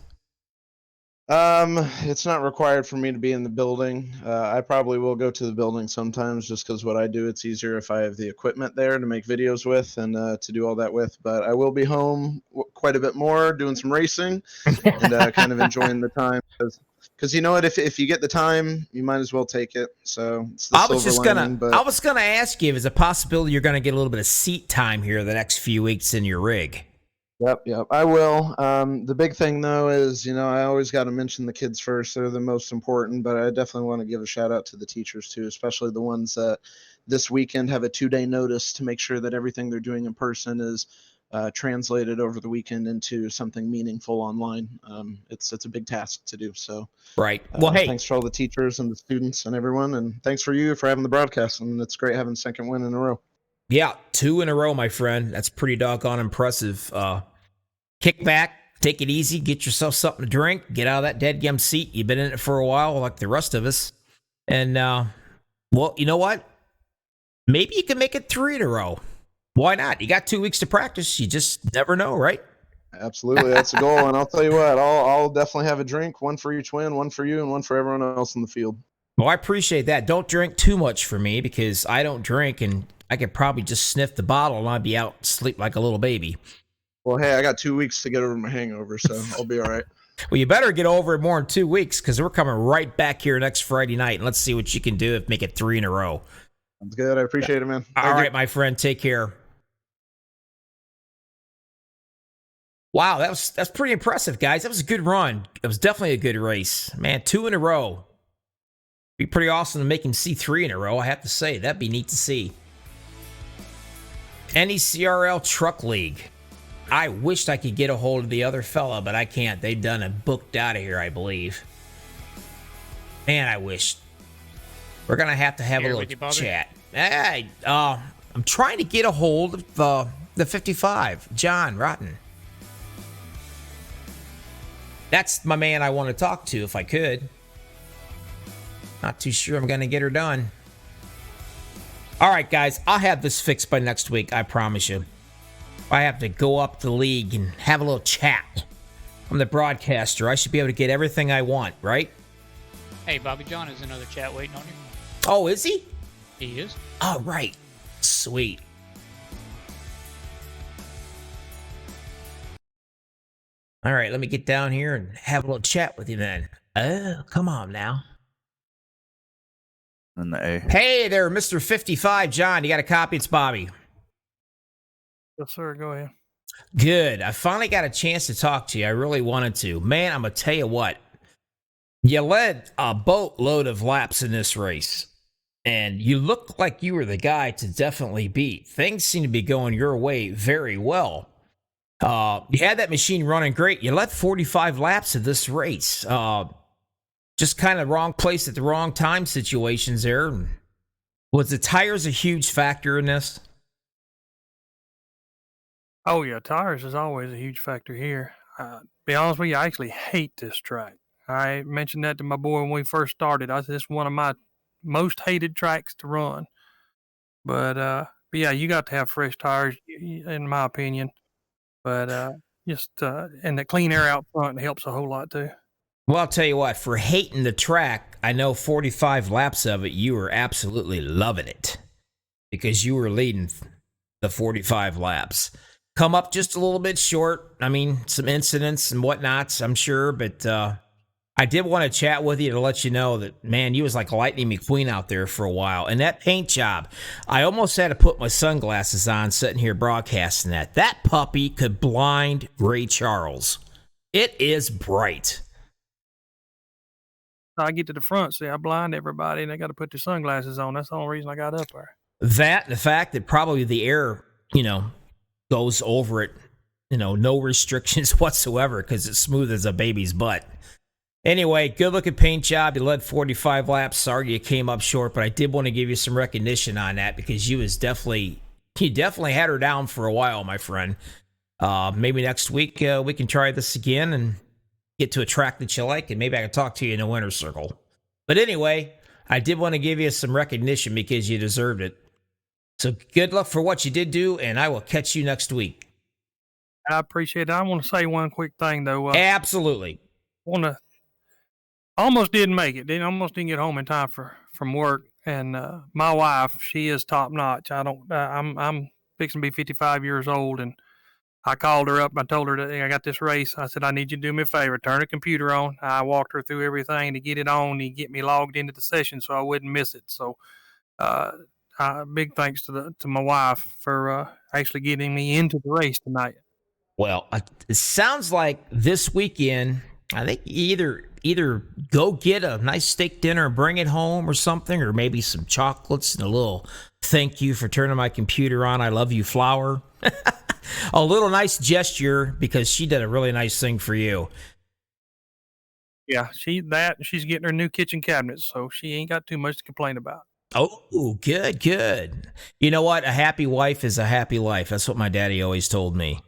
It's not required for me to be in the building. I probably will go to the building sometimes just because what I do, it's easier if I have the equipment there to make videos with and to do all that with. But I will be home quite a bit more, doing some racing and kind of enjoying the time. Because you know what, if you get the time, you might as well take it. So it's the silver lining. I was gonna ask you if there's a possibility you're gonna get a little bit of seat time here the next few weeks in your rig. Yep, I will. The big thing, though, is, I always got to mention the kids first. They're the most important, but I definitely want to give a shout out to the teachers, too, especially the ones that this weekend have a 2-day notice to make sure that everything they're doing in person is translated over the weekend into something meaningful online. It's a big task to do. So, right. Well, hey, thanks for all the teachers and the students and everyone, and thanks for you for having the broadcast. And it's great having second win in a row. Yeah, 2 in a row, my friend. That's pretty doggone impressive. Kick back, take it easy, get yourself something to drink, get out of that dead gum seat. You've been in it for a while, like the rest of us. And, well, you know what? Maybe you can make it 3 in a row. Why not? You got 2 weeks to practice. You just never know, right? Absolutely, that's the goal. And I'll tell you what, I'll definitely have a drink, one for each win, one for you, and one for everyone else in the field. Well, I appreciate that. Don't drink too much for me because I don't drink, and I could probably just sniff the bottle and I'd be out and sleep like a little baby. Well, hey, I got 2 weeks to get over my hangover, so I'll be all right. Well, you better get over it more in 2 weeks because we're coming right back here next Friday night, and let's see what you can do if make it 3 in a row. Sounds good. I appreciate it, man. All right, my friend. Take care. Wow, that's pretty impressive, guys. That was a good run. It was definitely a good race. Man, 2 in a row. Be pretty awesome to make him see 3 in a row, I have to say. That'd be neat to see. NECRL Truck League. I wished I could get a hold of the other fella, but I can't. They've done it, booked out of here, I believe. Man, I wish. We're going to have a little chat. Hey, I'm trying to get a hold of the 55, John Rotten. That's my man I want to talk to if I could. Not too sure I'm going to get her done. All right, guys, I'll have this fixed by next week, I promise you. I have to go up the league and have a little chat. I'm the broadcaster. I should be able to get everything I want, right? Hey, Bobby John is another chat waiting on you. Oh, is he? He is. Oh, right. Sweet. All right, let me get down here and have a little chat with you then. Oh, come on now. And the A. Hey there, Mr. 55. John, you got a copy? It's Bobby. Yes, sir. Go ahead. Good. I finally got a chance to talk to you. I really wanted to. Man, I'm going to tell you what. You led a boatload of laps in this race, and you looked like you were the guy to definitely beat. Things seem to be going your way very well. You had that machine running great. You led 45 laps of this race. Just kind of wrong place at the wrong time situations there. Was the tires a huge factor in this? Oh, yeah. Tires is always a huge factor here. Be honest with you, I actually hate this track. I mentioned that to my boy when we first started. I said it's one of my most hated tracks to run. But yeah, you got to have fresh tires, in my opinion. But and the clean air out front helps a whole lot too. Well, I'll tell you what, for hating the track, I know 45 laps of it, you were absolutely loving it because you were leading the 45 laps. come up just a little bit short. I mean, some incidents and whatnots, I'm sure, but I did want to chat with you to let you know that, man, you was like Lightning McQueen out there for a while. And that paint job, I almost had to put my sunglasses on sitting here broadcasting that. That puppy could blind Ray Charles. It is bright. I get to the front, see, I blind everybody, and they got to put their sunglasses on. That's the only reason I got up there. That, the fact that probably the air, goes over it, no restrictions whatsoever because it's smooth as a baby's butt. Anyway, good looking paint job. You led 45 laps. Sorry you came up short, but I did want to give you some recognition on that because you definitely had her down for a while, my friend. Maybe next week we can try this again and get to a track that you like, and maybe I can talk to you in the winner's circle. But anyway, I did want to give you some recognition because you deserved it. So good luck for what you did do, and I will catch you next week. I appreciate it. I want to say one quick thing, though. Absolutely. Almost didn't make it. Almost didn't get home in time from work. And my wife, she is top notch. I'm fixing to be 55 years old, and I called her up. I told her that I got this race. I said, I need you to do me a favor. Turn the computer on. I walked her through everything to get it on and get me logged into the session so I wouldn't miss it. So big thanks to my wife for actually getting me into the race tonight. Well, it sounds like this weekend, I think either go get a nice steak dinner and bring it home or something, or maybe some chocolates and a little thank you for turning my computer on. I love you, flower. A little nice gesture because she did a really nice thing for you. Yeah, she's getting her new kitchen cabinets, so she ain't got too much to complain about. Oh, good. You know what? A happy wife is a happy life. That's what my daddy always told me.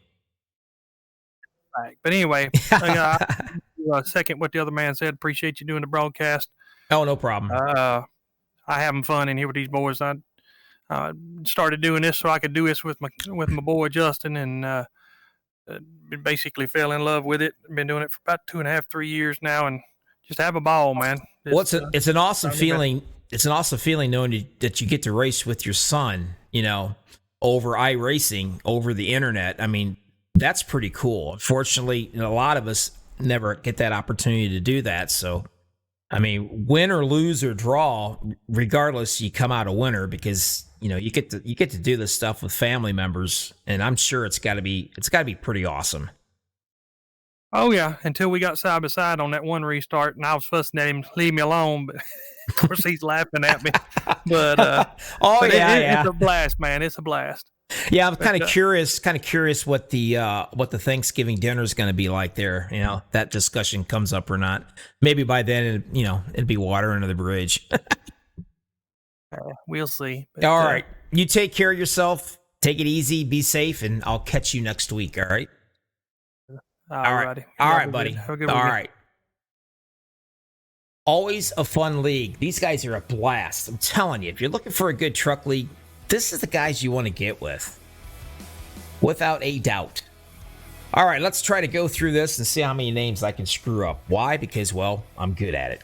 But anyway, I second what the other man said. Appreciate you doing the broadcast. Oh, no problem. I having fun in here with these boys. I started doing this so I could do this with my boy Justin, and basically fell in love with it. Been doing it for about 2.5, 3 years now, and just have a ball, man. It's an awesome feeling. It's an awesome feeling knowing that you get to race with your son, over iRacing, over the internet. I mean, that's pretty cool. Unfortunately, a lot of us never get that opportunity to do that. So, I mean, win or lose or draw, regardless, you come out a winner because you get to do this stuff with family members, and I'm sure it's got to be pretty awesome. Oh yeah, until we got side by side on that one restart, and I was fussing at him, leave me alone, but of course he's laughing at me. But it's a blast, man. It's a blast. Yeah, I'm kind of curious what the Thanksgiving dinner is going to be like there. That discussion comes up or not. Maybe by then, it'd be water under the bridge. We'll see. But, all right. You take care of yourself. Take it easy. Be safe, and I'll catch you next week. All right. All right. All right, buddy. Have a good all weekend. right. Always a fun league. These guys are a blast. I'm telling you, if you're looking for a good truck league, this is the guys you want to get with. Without a doubt. All right, let's try to go through this and see how many names I can screw up. Why? Because, well, I'm good at it.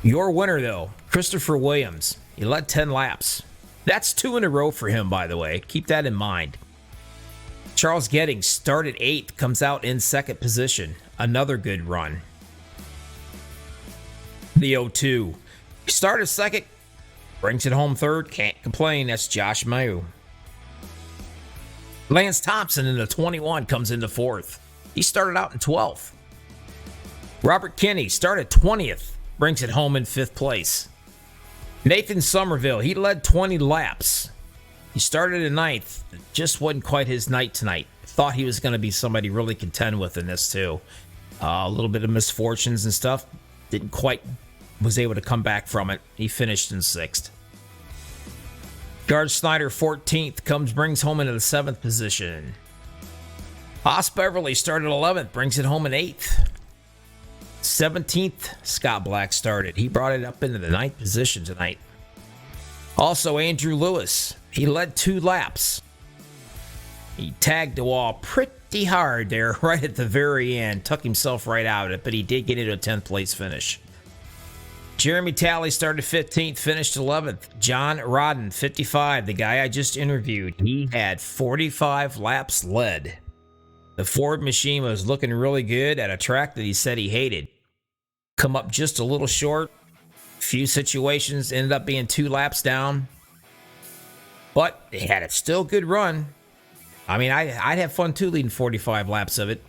Your winner, though, Christopher Williams. He led 10 laps. That's 2 in a row for him, by the way. Keep that in mind. Charles Gedding started 8th, comes out in 2nd position. Another good run. The 0-2. Started 2nd, brings it home 3rd. Can't complain. That's Josh Mayo. Lance Thompson in the 21 comes into 4th. He started out in 12th. Robert Kinney started 20th, brings it home in 5th place. Nathan Somerville, he led 20 laps. He started in 9th. Just wasn't quite his night tonight. Thought he was going to be somebody really contend with in this too. A little bit of misfortunes and stuff. Didn't quite was able to come back from it. He finished in 6th. George Snyder, 14th, brings home into the 7th position. Haas Beverly started 11th, brings it home in 8th. 17th, Scott Black started. He brought it up into the 9th position tonight. Also, Andrew Lewis, he led 2 laps. He tagged the wall pretty hard there right at the very end, took himself right out of it, but he did get into a 10th place finish. Jeremy Talley started 15th, finished 11th. John Rodden, 55, the guy I just interviewed. He had 45 laps led. The Ford machine was looking really good at a track that he said he hated. Come up just a little short. Few situations ended up being 2 laps down. But they had a still good run. I mean, I'd have fun too leading 45 laps of it.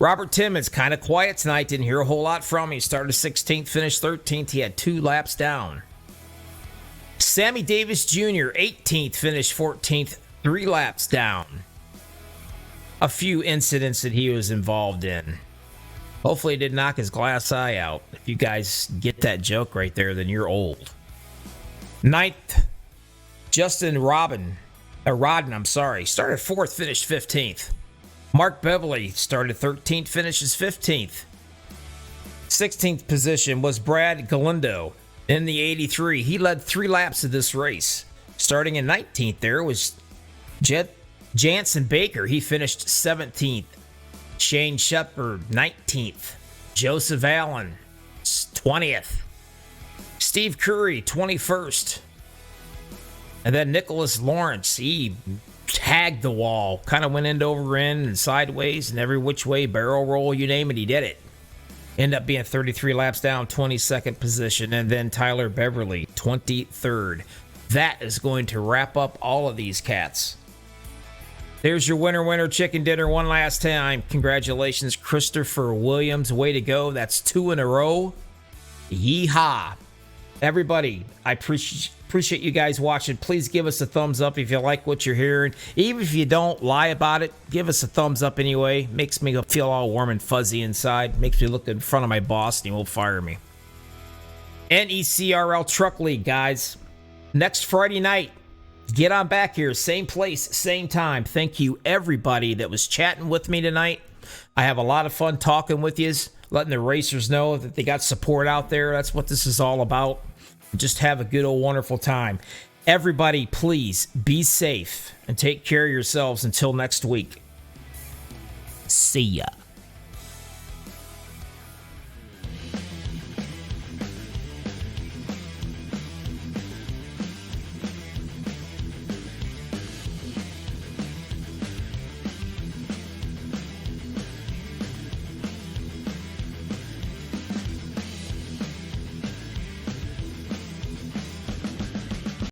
Robert Timmons, kind of quiet tonight. Didn't hear a whole lot from him. He started 16th, finished 13th. He had 2 laps down. Sammy Davis Jr., 18th, finished 14th, 3 laps down. A few incidents that he was involved in. Hopefully he didn't knock his glass eye out. If you guys get that joke right there, then you're old. 9th, Justin Rodden, started 4th, finished 15th. Mark Beverly started 13th, finishes 15th. 16th position was Brad Galindo in the 83. He led 3 laps of this race. Starting in 19th there was Jansen Baker. He finished 17th. Shane Shepard, 19th. Joseph Allen, 20th. Steve Curry, 21st. And then Nicholas Lawrence, he tagged the wall. Kind of went end over end and sideways and every which way, barrel roll, you name it, he did it. Ended up being 33 laps down, 22nd position. And then Tyler Beverly, 23rd. That is going to wrap up all of these cats. There's your winner chicken dinner one last time. Congratulations, Christopher Williams. Way to go. That's 2 in a row. Yeehaw. Everybody, I appreciate you guys watching. Please give us a thumbs up if you like what you're hearing. Even if you don't lie about it, give us a thumbs up anyway. Makes me feel all warm and fuzzy inside. Makes me look in front of my boss and he won't fire me. NECRL Truck League, guys. Next Friday night. Get on back here, same place, same time. Thank you, everybody that was chatting with me tonight. I have a lot of fun talking with you, letting the racers know that they got support out there. That's what this is all about. Just have a good old wonderful time. Everybody, please be safe and take care of yourselves until next week. See ya.